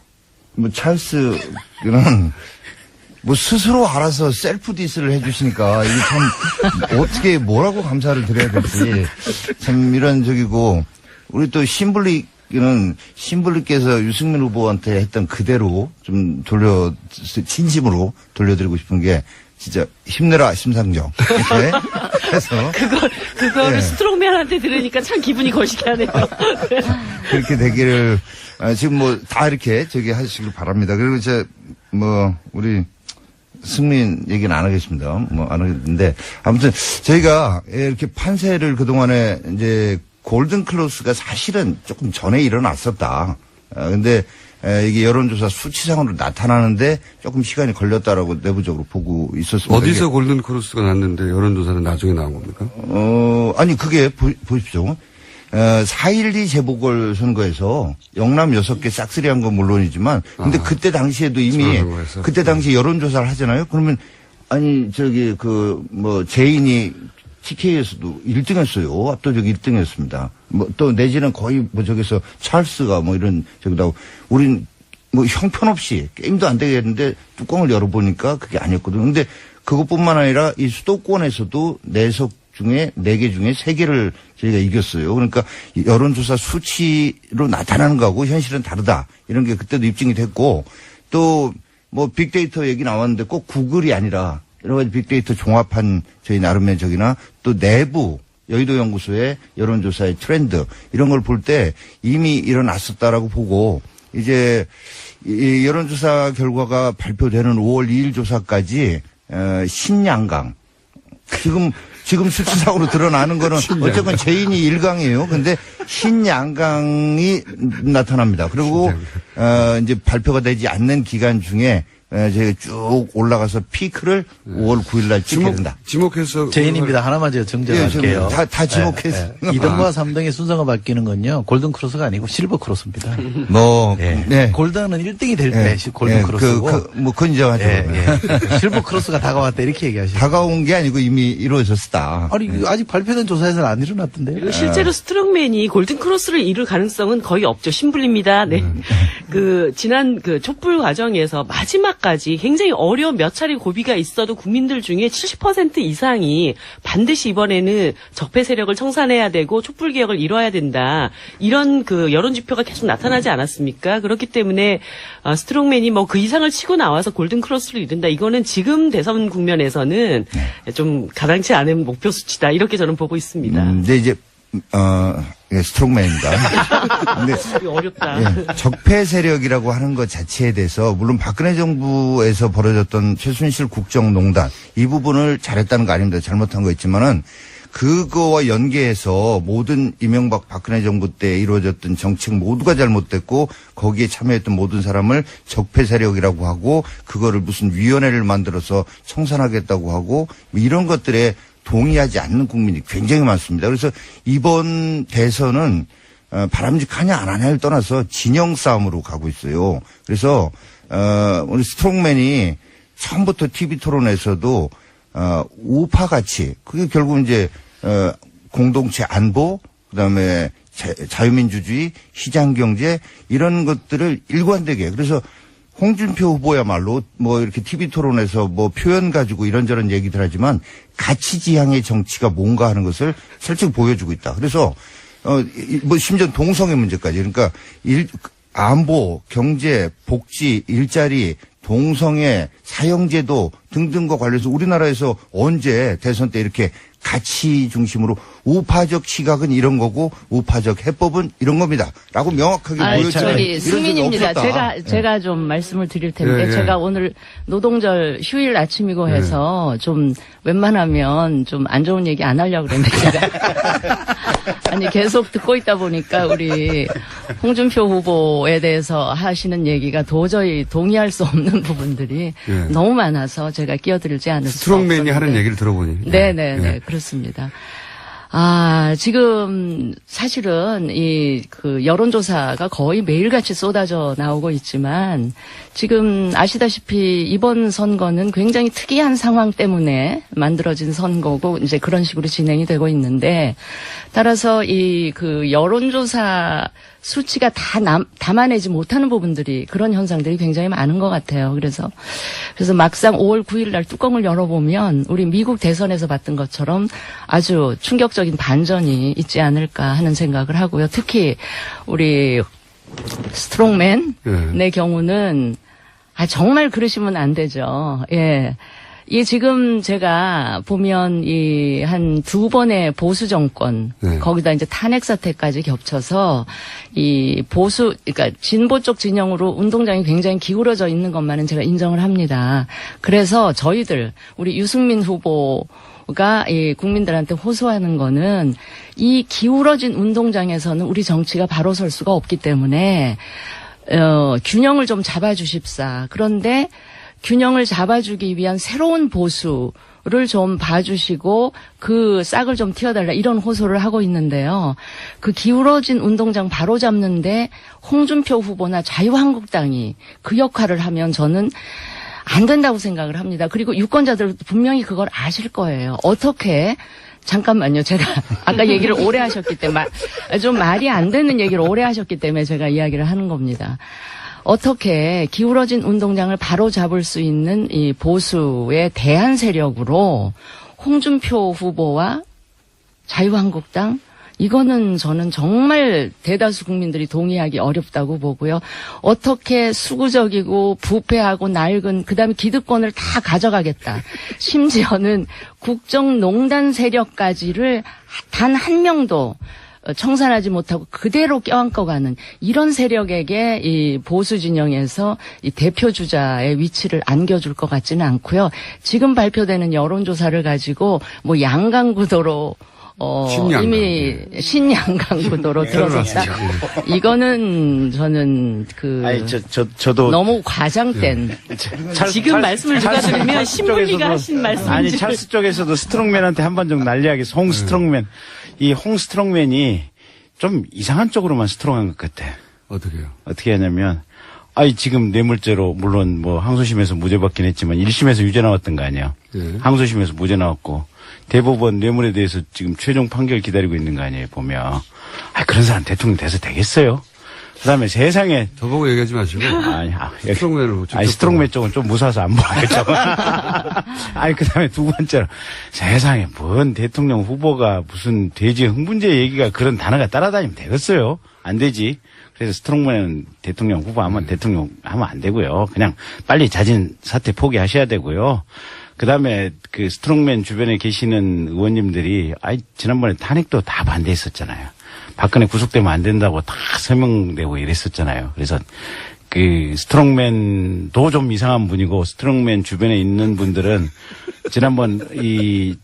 뭐 찰스는 뭐 스스로 알아서 셀프 디스를 해주시니까 이게 참 어떻게 뭐라고 감사를 드려야 될지 참 이런적이고 우리 또 신블리께서 유승민 후보한테 했던 그대로 좀 진심으로 돌려드리고 싶은 게 진짜 힘내라 심상정 이렇게 해서 그거를 스트롱맨한테 들으니까 참 기분이 거시기하네요. 그렇게 되기를 지금 뭐 다 이렇게 저기 하시길 바랍니다. 그리고 이제 뭐 우리 승민 얘기는 안 하겠습니다. 뭐 안 하겠는데 아무튼 저희가 이렇게 판세를 그동안에 이제 골든클로스가 사실은 조금 전에 일어났었다. 근데 이게 여론조사 수치상으로 나타나는데 조금 시간이 걸렸다라고 내부적으로 보고 있었습니다. 어디서 골든크로스가 났는데 여론조사는 나중에 나온 겁니까? 아니 그게 보십시오. 4.12 재보궐선거에서 영남 6개 싹쓸이한 건 물론이지만 근데 그때 당시에도 이미 그때 당시 여론조사를 하잖아요. 그러면 아니 저기 뭐 제인이 TK에서도 1등했어요. 압도적 1등했습니다. 뭐 또 내지는 거의 뭐 저기서 찰스가 뭐 이런 저기다 우린 뭐 형편없이 게임도 안 되겠는데 뚜껑을 열어보니까 그게 아니었거든요. 근데 그것뿐만 아니라 이 수도권에서도 4석 중에 4개 중에 3개를 저희가 이겼어요. 그러니까 여론조사 수치로 나타나는 거하고 현실은 다르다. 이런 게 그때도 입증이 됐고 또 뭐 빅데이터 얘기 나왔는데 꼭 구글이 아니라 여러 가지 빅데이터 종합한 저희 나름의 적이나 또 내부 여의도 연구소의 여론조사의 트렌드 이런 걸 볼 때 이미 일어났었다라고 보고 이제 이 여론조사 결과가 발표되는 5월 2일 조사까지 신양강 지금 수치상으로 드러나는 거는 어쨌건 제인이 1강이에요. 근데 신양강이 나타납니다. 그리고 이제 발표가 되지 않는 기간 중에 저희가 쭉 올라가서 피크를 5월 9일 날 찍게 된다. 지목해서 제인입니다. 하나만 제가 정정할게요. 다 지목했어요. 2등과 3등의 순서가 바뀌는 건요. 골든 크로스가 아니고 실버 크로스입니다. 뭐 네. 골든은 1등이 될 때 골든 크로스고 뭐 그건 인정하죠. 실버 크로스가 다가왔다 이렇게 얘기하시죠. 다가온 게 아니고 이미 이루어졌다. 아니 아직 발표된 조사에서는 안 일어났던데요. 실제로 스트롱맨이 골든 크로스를 이룰 가능성은 거의 없죠. 신불립니다. 네. 지난 촛불 과정에서 마지막까지 굉장히 어려운 몇 차례 고비가 있어도 국민들 중에 70% 이상이 반드시 이번에는 적폐 세력을 청산해야 되고 촛불 개혁을 이뤄야 된다. 이런 여론 지표가 계속 나타나지 않았습니까? 그렇기 때문에 스트롱맨이 뭐 그 이상을 치고 나와서 골든 크로스를 이룬다. 이거는 지금 대선 국면에서는 좀 가당치 않은 목표 수치다. 이렇게 저는 보고 있습니다. 근데 이제 스트롱맨입니다. 근데 어렵다. 적폐 세력이라고 하는 것 자체에 대해서 물론 박근혜 정부에서 벌어졌던 최순실 국정농단 이 부분을 잘했다는 거 아닙니다. 잘못한 거 있지만은 그거와 연계해서 모든 이명박 박근혜 정부 때 이루어졌던 정책 모두가 잘못됐고 거기에 참여했던 모든 사람을 적폐 세력이라고 하고 그거를 무슨 위원회를 만들어서 청산하겠다고 하고 이런 것들에 동의하지 않는 국민이 굉장히 많습니다. 그래서 이번 대선은 바람직하냐 안 하냐를 떠나서 진영 싸움으로 가고 있어요. 그래서 우리 스트롱맨이 처음부터 TV 토론에서도 우파 가치 그게 결국 이제 공동체 안보 그다음에 자유민주주의 시장경제 이런 것들을 일관되게 그래서 홍준표 후보야말로 뭐 이렇게 TV 토론에서 뭐 표현 가지고 이런저런 얘기들 하지만 가치 지향의 정치가 뭔가 하는 것을 솔직히 보여주고 있다. 그래서 뭐 심지어 동성애 문제까지 그러니까 안보, 경제, 복지, 일자리, 동성애, 사형제도 등등과 관련해서 우리나라에서 언제 대선 때 이렇게 가치 중심으로 우파적 시각은 이런 거고 우파적 해법은 이런 겁니다. 라고 명확하게 보여주는 저기 승민입니다. 제가 좀 말씀을 드릴 텐데 제가 오늘 노동절 휴일 아침이고 해서 좀 웬만하면 좀 안 좋은 얘기 안 하려고 그랬는데 제가 아니 계속 듣고 있다 보니까 우리 홍준표 후보에 대해서 하시는 얘기가 도저히 동의할 수 없는 부분들이 너무 많아서 제가 끼어들지 않을 수 없었는데 스트롱맨이 하는 얘기를 들어보니. 네네네 그렇습니다. 지금 사실은 그 여론조사가 거의 매일같이 쏟아져 나오고 있지만 지금 아시다시피 이번 선거는 굉장히 특이한 상황 때문에 만들어진 선거고 이제 그런 식으로 진행이 되고 있는데 따라서 그 여론조사 수치가 다 담아내지 못하는 부분들이 그런 현상들이 굉장히 많은 것 같아요. 그래서 막상 5월 9일 날 뚜껑을 열어보면 우리 미국 대선에서 봤던 것처럼 아주 충격적인 반전이 있지 않을까 하는 생각을 하고요. 특히 우리 스트롱맨의 경우는 정말 그러시면 안 되죠. 예. 지금 제가 보면 한 두 번의 보수 정권, 거기다 이제 탄핵 사태까지 겹쳐서 그러니까 진보 쪽 진영으로 운동장이 굉장히 기울어져 있는 것만은 제가 인정을 합니다. 그래서 우리 유승민 후보가 국민들한테 호소하는 거는 이 기울어진 운동장에서는 우리 정치가 바로 설 수가 없기 때문에, 균형을 좀 잡아주십사. 그런데 균형을 잡아주기 위한 새로운 보수를 좀 봐주시고 그 싹을 좀 틔워달라 이런 호소를 하고 있는데요. 그 기울어진 운동장 바로 잡는데 홍준표 후보나 자유한국당이 그 역할을 하면 저는 안 된다고 생각을 합니다. 그리고 유권자들 분명히 그걸 아실 거예요. 어떻게 잠깐만요. 제가 아까 얘기를 오래 하셨기 때문에 좀 말이 안 되는 얘기를 오래 하셨기 때문에 제가 이야기를 하는 겁니다. 어떻게 기울어진 운동장을 바로 잡을 수 있는 이 보수의 대안 세력으로 홍준표 후보와 자유한국당 이거는 저는 정말 대다수 국민들이 동의하기 어렵다고 보고요. 어떻게 수구적이고 부패하고 낡은 그다음에 기득권을 다 가져가겠다. 심지어는 국정농단 세력까지를 단 한 명도 청산하지 못하고 그대로 껴안고가는 이런 세력에게 이 보수 진영에서 이 대표 주자의 위치를 안겨줄 것 같지는 않고요. 지금 발표되는 여론조사를 가지고 뭐 양강구도로 이미 신양강 구도로 들어섰다. 이거는 저는 저도 너무 과장된. 지금 말씀을 누가 들으면 신문리가 하신 말씀인지. 아니 찰스 쪽에서도 스트롱맨한테 한번 좀 난리하겠어. 홍 스트롱맨. 이 홍 스트롱맨이 좀 이상한 쪽으로만 스트롱한 것 같아. 어떻게요? 어떻게 하냐면, 지금 뇌물죄로 물론 뭐 항소심에서 무죄 받긴 했지만 1심에서 유죄 나왔던 거 아니에요. 네. 항소심에서 무죄 나왔고 대법원 뇌물에 대해서 지금 최종 판결 기다리고 있는 거 아니에요. 보면 그런 사람 대통령 돼서 되겠어요? 그다음에 세상에 저보고 얘기하지 마시고 스트롱맨을 스트롱맨 쪽은 좀 무서워서 안 보겠죠. 그다음에 두 번째로 세상에 뭔 대통령 후보가 무슨 돼지 흥분제 얘기가 그런 단어가 따라다니면 되겠어요? 안 되지. 그래서 스트롱맨은 대통령 후보하면 대통령 하면 안 되고요. 그냥 빨리 자진 사퇴 포기하셔야 되고요. 그다음에 그 스트롱맨 주변에 계시는 의원님들이 지난번에 탄핵도 다 반대했었잖아요. 박근혜 구속되면 안 된다고 다 서명되고 이랬었잖아요. 그래서 그 스트롱맨도 좀 이상한 분이고 스트롱맨 주변에 있는 분들은 지난번 이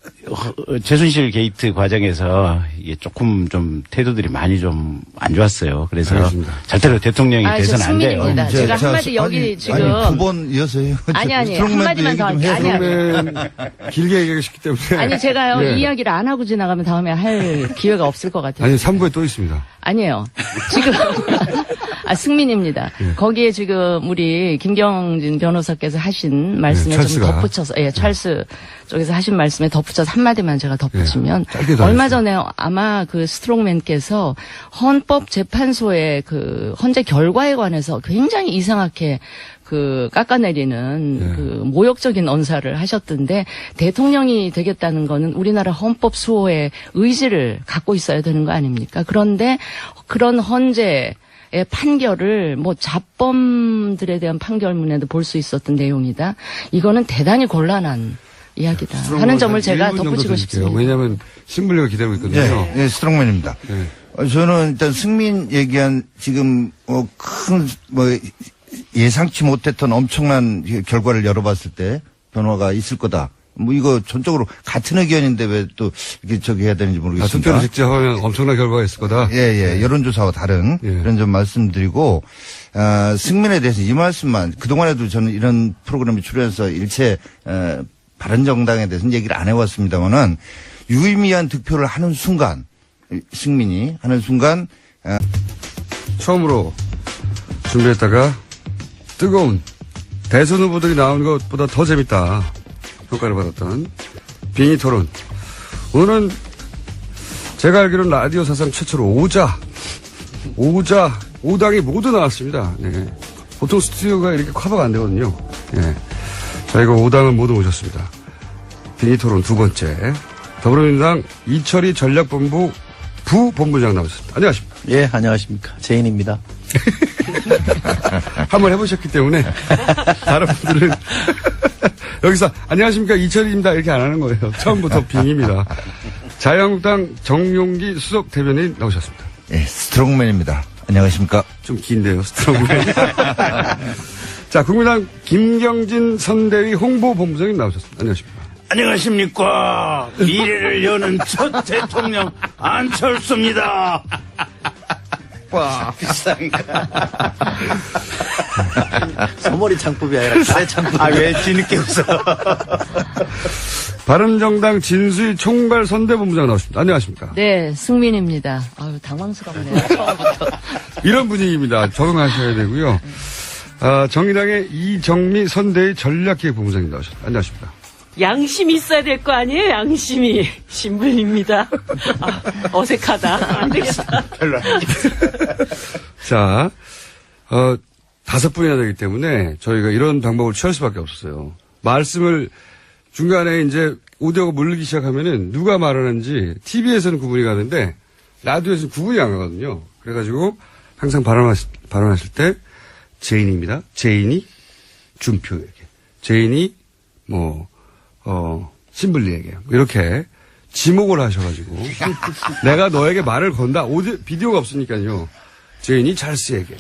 최순실 게이트 과정에서 이게 조금 좀 태도들이 많이 좀 안 좋았어요. 그래서 알겠습니다. 절대로 대통령이 돼서는 안 돼요. 제가 한마디 여기 지금 두 번 이어서요. 아니 한마디만 더 할게요. 아니 길게 얘기하셨기 때문에 아니 제가요 이 이야기를 안 하고 지나가면 다음에 할 기회가 없을 것 같아요. 아니 3부에 또 있습니다. 아니에요. 지금 승민입니다. 거기에 지금 우리 김경진 변호사께서 하신 말씀에 좀 덧붙여서 찰스 쪽에서 하신 말씀에 덧붙여서 한마디만 제가 덧붙이면 얼마 전에 아마 그 스트롱맨께서 헌법재판소의 그 헌재 결과에 관해서 굉장히 이상하게 깎아내리는 그 모욕적인 언사를 하셨던데 대통령이 되겠다는 거는 우리나라 헌법 수호의 의지를 갖고 있어야 되는 거 아닙니까? 그런데 그런 헌재의 판결을 잡범들에 대한 판결문에도 볼 수 있었던 내용이다. 이거는 대단히 곤란한 이야기다 하는 점을 제가 덧붙이고 싶습니다. 왜냐하면 신문리가 기다리고 있거든요. 네, 스트롱맨입니다. 네. 저는 일단 승민 얘기한 지금 큰 예상치 못했던 엄청난 결과를 열어봤을 때 변화가 있을 거다. 이거 전적으로 같은 의견인데 왜 또 이렇게 해야 되는지 모르겠습니다. 투표를 직접 하면 엄청난 결과가 있을 거다. 예. 여론조사와 다른 그런 점 말씀드리고 승민에 대해서 이 말씀만 그동안에도 저는 이런 프로그램에 출연해서 일체 바른정당에 대해서는 얘기를 안 해왔습니다만은 유의미한 득표를 하는 순간, 승민이 하는 순간, 처음으로 준비했다가 뜨거운 대선 후보들이 나오는 것보다 더 재밌다 평가를 받았던 빙의 토론. 오늘은 제가 알기로는 라디오 사상 최초로 5당이 모두 나왔습니다. 네. 보통 스튜디오가 이렇게 커버가 안 되거든요. 네. 저희가 5당을 모두 모셨습니다. 빙의 토론 두 번째. 더불어민주당 이철희 전략본부 부본부장 나오셨습니다. 안녕하십니까. 예, 안녕하십니까. 제인입니다. 한번 해보셨기 때문에 다른 분들은 여기서 안녕하십니까 이철희입니다 이렇게 안 하는 거예요. 처음부터 빙입니다. 자유한국당 정용기 수석 대변인 나오셨습니다. 예, 스트롱맨입니다. 안녕하십니까. 좀 긴데요, 스트롱맨. 자, 국민당 김경진 선대위 홍보본부장님 나오셨습니다. 안녕하십니까. 안녕하십니까. 미래를 여는 첫 대통령 안철수입니다. 와, 비싼가. 소머리 창법이 아니라 새 창법. 아, 왜 뒤늦게 웃어? 바른정당 진수희 총괄 선대본부장 나오셨습니다. 안녕하십니까. 네, 승민입니다. 아유, 당황스럽네요. 처음부터. 이런 분위기입니다. 적응하셔야 되고요. 정의당의 이정미 선대위 전략기획본부장님 나오셨습니다. 안녕하십니까. 양심이 있어야 될 거 아니에요? 양심이. 신불립니다. 아, 어색하다. 안 되겠다. 별로 안 자, 5분이나 되기 때문에 저희가 이런 방법을 취할 수밖에 없었어요. 말씀을 중간에 이제 오디오가 물리기 시작하면은 누가 말하는지 TV에서는 구분이 가는데 라디오에서는 구분이 안 가거든요. 그래가지고 항상 발언하실 때 제인입니다. 제인이 준표에게. 제인이 신블리에게. 이렇게 지목을 하셔가지고 내가 너에게 말을 건다. 비디오가 없으니까요. 제인이 찰스에게.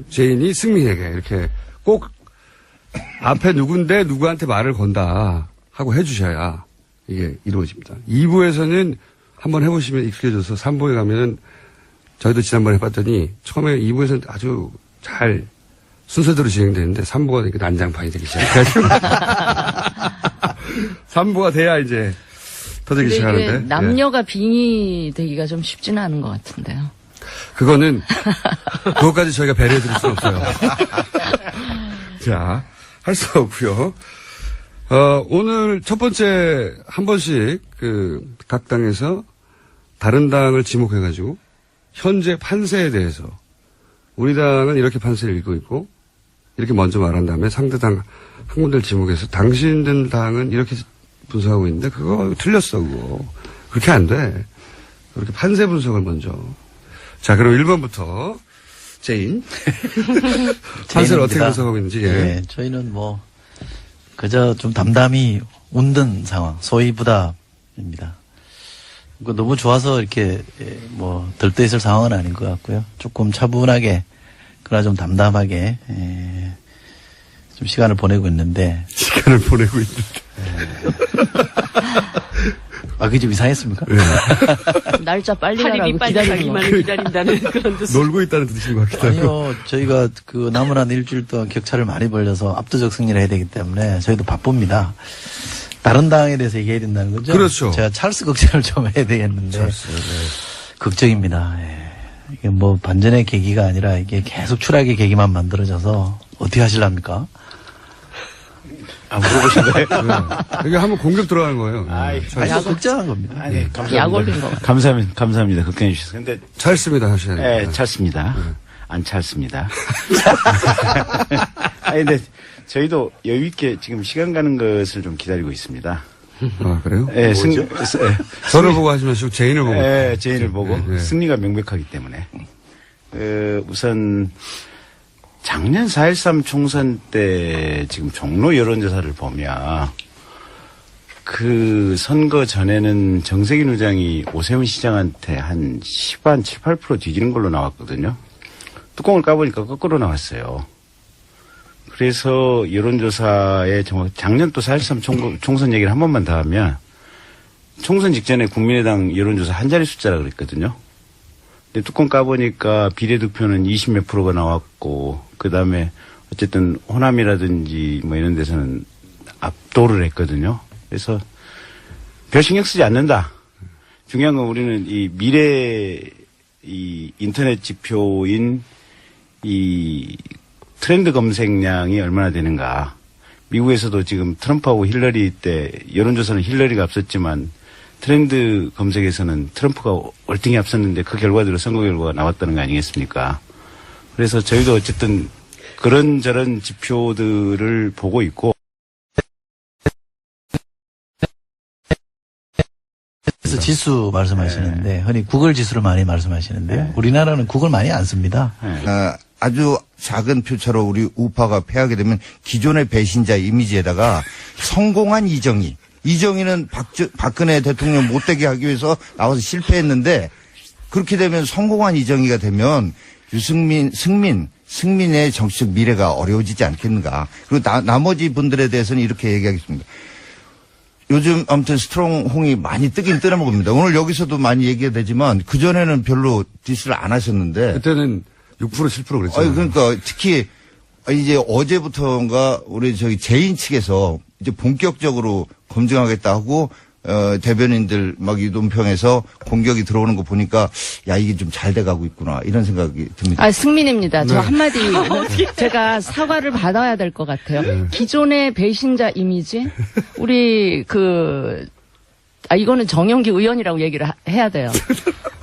제인이 승민에게. 이렇게 꼭 앞에 누군데 누구한테 말을 건다 하고 해주셔야 이게 이루어집니다. 2부에서는 한번 해보시면 익숙해져서 3부에 가면은 저희도 지난번에 해봤더니 처음에 2부에서는 아주 잘 순서대로 진행되는데 3부가 되니까 난장판이 되기 시작해가지고 3부가 돼야 이제 터지기 시작하는데 남녀가 빙의 되기가 좀 쉽지는 않은 것 같은데요. 그것까지 저희가 배려해드릴 수 없어요. 자, 할 수 없고요. 오늘 첫 번째 한 번씩 각 당에서 다른 당을 지목해가지고 현재 판세에 대해서 우리 당은 이렇게 판세를 읽고 있고 이렇게 먼저 말한 다음에 상대당 한 군데를 지목해서 당신들 당은 이렇게 분석하고 있는데 그거 틀렸어 그거. 그렇게 안 돼. 그렇게 판세 분석을 먼저. 자, 그럼 1번부터 제인. 판세를 어떻게 분석하고 있는지. 예. 네, 저희는 그저 좀 담담히 웃는 상황, 소위부답입니다. 너무 좋아서 이렇게 들떠 있을 상황은 아닌 것 같고요. 조금 차분하게, 그러나 좀 담담하게 좀 시간을 보내고 있는데. 시간을 보내고 있는데. 그게 좀 이상했습니까? 네. 날짜 빨리 가라고 팔이 빨리 가기만을 기다린다는 그런 뜻. 놀고 있다는 뜻인 것 같기도 하고. 아니요, 저희가 남은 한 일주일 동안 격차를 많이 벌려서 압도적 승리를 해야 되기 때문에 저희도 바쁩니다. 다른 당에 대해서 얘기해야 된다는 거죠? 그렇죠. 제가 찰스 걱정을 좀 해야 되겠는데. 찰스, 네. 걱정입니다. 예. 이게 반전의 계기가 아니라 이게 계속 추락의 계기만 만들어져서 어떻게 하실랍니까? 안 물어보신 거예요? 네. 이게 한번 공격 들어가는 거예요. 약 걱정한 겁니다. 아니, 감사합니다. 약 올린 거. 감사합니다. 걱정해 주셔서. 근데. 찰습니다, 하셔야 돼요. 네, 찰습니다. 안 찰습니다. 아니, 근데 저희도 여유있게 지금 시간 가는 것을 좀 기다리고 있습니다. 아, 그래요? 네, 저를 보고 하지 마시고 제인을 보고. 네, 제인을 보고. 네. 승리가 명백하기 때문에. 우선, 작년 4.13 총선 때 지금 종로 여론조사를 보면 그 선거 전에는 정세균 의장이 오세훈 시장한테 한 7, 8% 뒤지는 걸로 나왔거든요. 뚜껑을 까보니까 거꾸로 나왔어요. 그래서 여론조사에 작년 또 4.13 총선 얘기를 한 번만 더 하면 총선 직전에 국민의당 여론조사 한 자리 숫자라 그랬거든요. 근데 뚜껑 까보니까 비례투표는 20몇 %가 나왔고, 그 다음에 어쨌든 호남이라든지 이런 데서는 압도를 했거든요. 그래서 별 신경 쓰지 않는다. 중요한 건 우리는 이 미래 이 인터넷 지표인 이 트렌드 검색량이 얼마나 되는가. 미국에서도 지금 트럼프하고 힐러리 때 여론조사는 힐러리가 앞섰지만 트렌드 검색에서는 트럼프가 월등히 앞섰는데 그 결과대로 선거 결과가 나왔다는 거 아니겠습니까? 그래서 저희도 어쨌든 그런저런 지표들을 보고 있고. 그래서 지수 말씀하시는데 흔히 구글 지수를 많이 말씀하시는데요. 우리나라는 구글 많이 안 씁니다. 아주 작은 표차로 우리 우파가 패하게 되면 기존의 배신자 이미지에다가 성공한 이정희는 박근혜 대통령 못되게 하기 위해서 나와서 실패했는데 그렇게 되면 성공한 이정희가 되면 유승민, 승민의 정치적 미래가 어려워지지 않겠는가. 그리고 나머지 분들에 대해서는 이렇게 얘기하겠습니다. 요즘 아무튼 스트롱 홍이 많이 뜨긴 뜨나 봅니다. 오늘 여기서도 많이 얘기가 되지만 그전에는 별로 디스를 안 하셨는데. 그때는 6% 7% 그랬죠. 그러니까 특히 이제 어제부터인가 우리 제인 측에서 이제 본격적으로 검증하겠다 하고 대변인들 막 논평에서 공격이 들어오는 거 보니까 야 이게 좀 잘 돼가고 있구나 이런 생각이 듭니다. 승민입니다. 저 한마디 제가 사과를 받아야 될 것 같아요. 기존의 배신자 이미지 우리 이거는 정영기 의원이라고 얘기를 해야 돼요.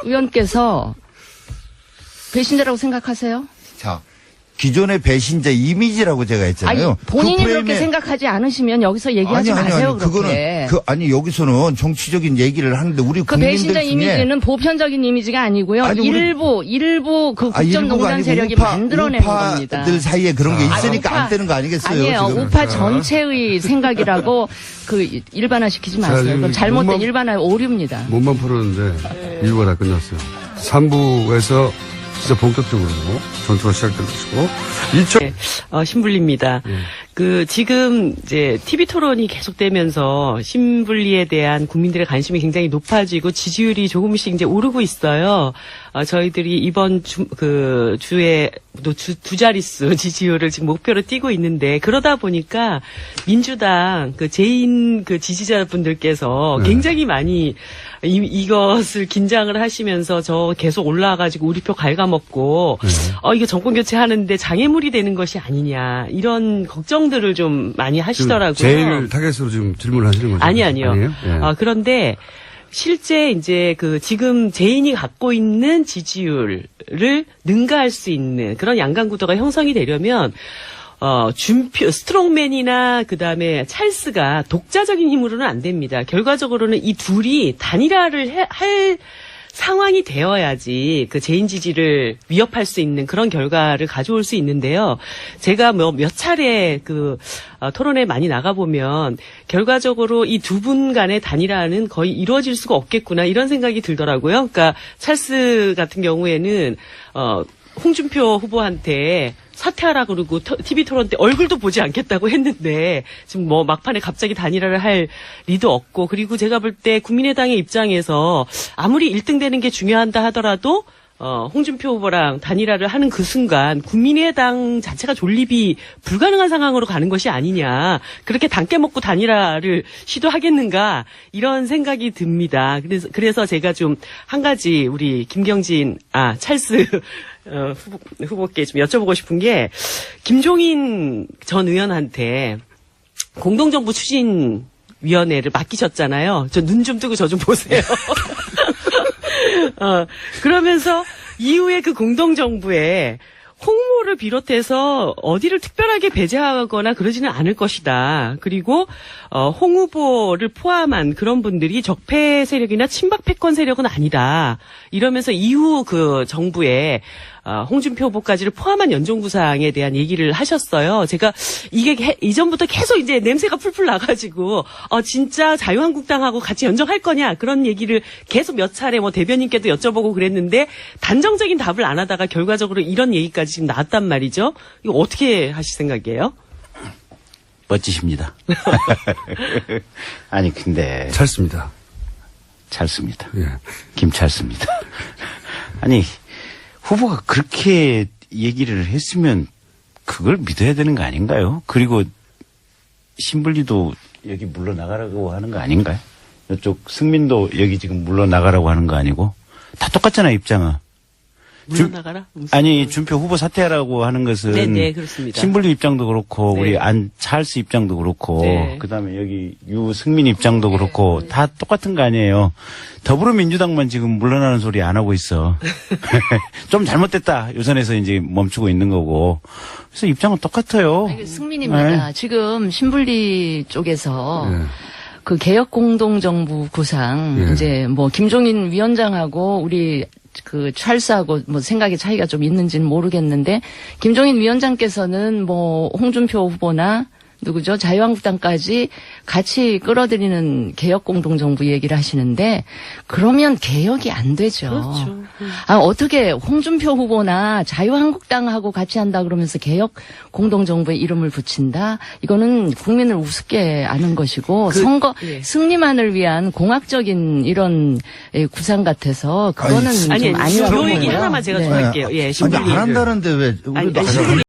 의원께서 배신자라고 생각하세요? 자, 기존의 배신자 이미지라고 제가 했잖아요. 아니, 본인이 그렇게 생각하지 않으시면 여기서 얘기하지 마세요. 그렇게. 그거는 여기서는 정치적인 얘기를 하는데 우리 그 국민들 배신자 중에 이미지는 보편적인 이미지가 아니고요. 아니, 일부 그 국정농단 세력이 만들어낸 겁니다. 우파들 사이에 그런 게 있으니까 안 되는 거 아니겠어요? 아니에요. 지금. 우파 전체의 생각이라고 일반화시키지 마세요. 그건 잘못된 일반화 오류입니다. 몸만 풀었는데 이유가 다 끝났어요. 3부에서 진짜 본격적으로 전투가 시작된 것이고. 신분리입니다. 지금 이제 TV 토론이 계속되면서 신분리에 대한 국민들의 관심이 굉장히 높아지고 지지율이 조금씩 이제 오르고 있어요. 저희들이 이번 주에 두 자릿수 지지율을 지금 목표로 띄고 있는데 그러다 보니까 민주당 제인 지지자분들께서 굉장히 많이 이것을 긴장을 하시면서 저 계속 올라와가지고 우리 표 갉아먹고 이거 정권 교체하는데 장애물이 되는 것이 아니냐 이런 걱정들을 좀 많이 하시더라고요. 제일 타겟으로 지금 질문을 하시는 거죠? 아니요. 아니에요? 그런데 실제 이제 지금 제인이 갖고 있는 지지율을 능가할 수 있는 그런 양강 구도가 형성이 되려면 스트롱맨이나 그다음에 찰스가 독자적인 힘으로는 안 됩니다. 결과적으로는 이 둘이 단일화를 할 상황이 되어야지 제인 지지를 위협할 수 있는 그런 결과를 가져올 수 있는데요. 제가 몇 차례 토론에 많이 나가보면 결과적으로 이 두 분 간의 단일화는 거의 이루어질 수가 없겠구나 이런 생각이 들더라고요. 그러니까 찰스 같은 경우에는 홍준표 후보한테 사퇴하라 그러고 TV 토론 때 얼굴도 보지 않겠다고 했는데 지금 막판에 갑자기 단일화를 할 리도 없고 그리고 제가 볼 때 국민의당의 입장에서 아무리 1등 되는 게 중요하다 하더라도 홍준표 후보랑 단일화를 하는 그 순간 국민의당 자체가 존립이 불가능한 상황으로 가는 것이 아니냐. 그렇게 당깨 먹고 단일화를 시도하겠는가 이런 생각이 듭니다. 그래서 제가 좀 한 가지 우리 찰스 후보께 좀 여쭤보고 싶은 게 김종인 전 의원한테 공동정부 추진위원회를 맡기셨잖아요. 저 눈 좀 뜨고 저 좀 보세요. 그러면서 이후에 그 공동정부에 홍모를 비롯해서 어디를 특별하게 배제하거나 그러지는 않을 것이다. 그리고 홍 후보를 포함한 그런 분들이 적폐 세력이나 친박 패권 세력은 아니다. 이러면서 이후 정부에 홍준표 후보까지를 포함한 연정구상에 대한 얘기를 하셨어요. 제가 이게 이전부터 계속 이제 냄새가 풀풀 나가지고 진짜 자유한국당하고 같이 연정할 거냐 그런 얘기를 계속 몇 차례 대변인께도 여쭤보고 그랬는데 단정적인 답을 안 하다가 결과적으로 이런 얘기까지 지금 나왔단 말이죠. 이거 어떻게 하실 생각이에요? 멋지십니다. 아니 근데 찰스입니다. 예. 김찰스입니다. 아니 후보가 그렇게 얘기를 했으면 그걸 믿어야 되는 거 아닌가요? 그리고 신분리도 여기 물러나가라고 하는 거 아닌가요? 이쪽 승민도 여기 지금 물러나가라고 하는 거 아니고 다 똑같잖아요, 입장은. 물러나가라? 아니, 준표 후보 사퇴하라고 하는 것은 네네, 그렇습니다. 신불리 입장도 그렇고 네. 우리 찰스 입장도 그렇고 네. 그다음에 여기 유승민 입장도 그렇고 다 똑같은 거 아니에요. 더불어민주당만 지금 물러나는 소리 안 하고 있어. 좀 잘못됐다. 요선에서 이제 멈추고 있는 거고. 그래서 입장은 똑같아요. 아니, 승민입니다. 지금 신불리 쪽에서 그 개혁 공동정부 구상 이제 뭐 김종인 위원장하고 우리 그 찰스하고 뭐 생각의 차이가 좀 있는지는 모르겠는데 김종인 위원장께서는 뭐 홍준표 후보나 누구죠? 자유한국당까지 같이 끌어들이는 개혁 공동정부 얘기를 하시는데 그러면 개혁이 안 되죠. 그렇죠. 아, 어떻게 홍준표 후보나 자유한국당하고 같이 한다 그러면서 개혁 공동정부에 이름을 붙인다? 이거는 국민을 우습게 아는 것이고 선거 승리만을 위한 공학적인 이런 구상 같아서 그거는 아니, 좀 아니라고 요 얘기 보고요. 하나만 제가 네. 좀 할게요. 예, 아니, 신불리. 안 한다는데 왜 우리도 아니, 신불리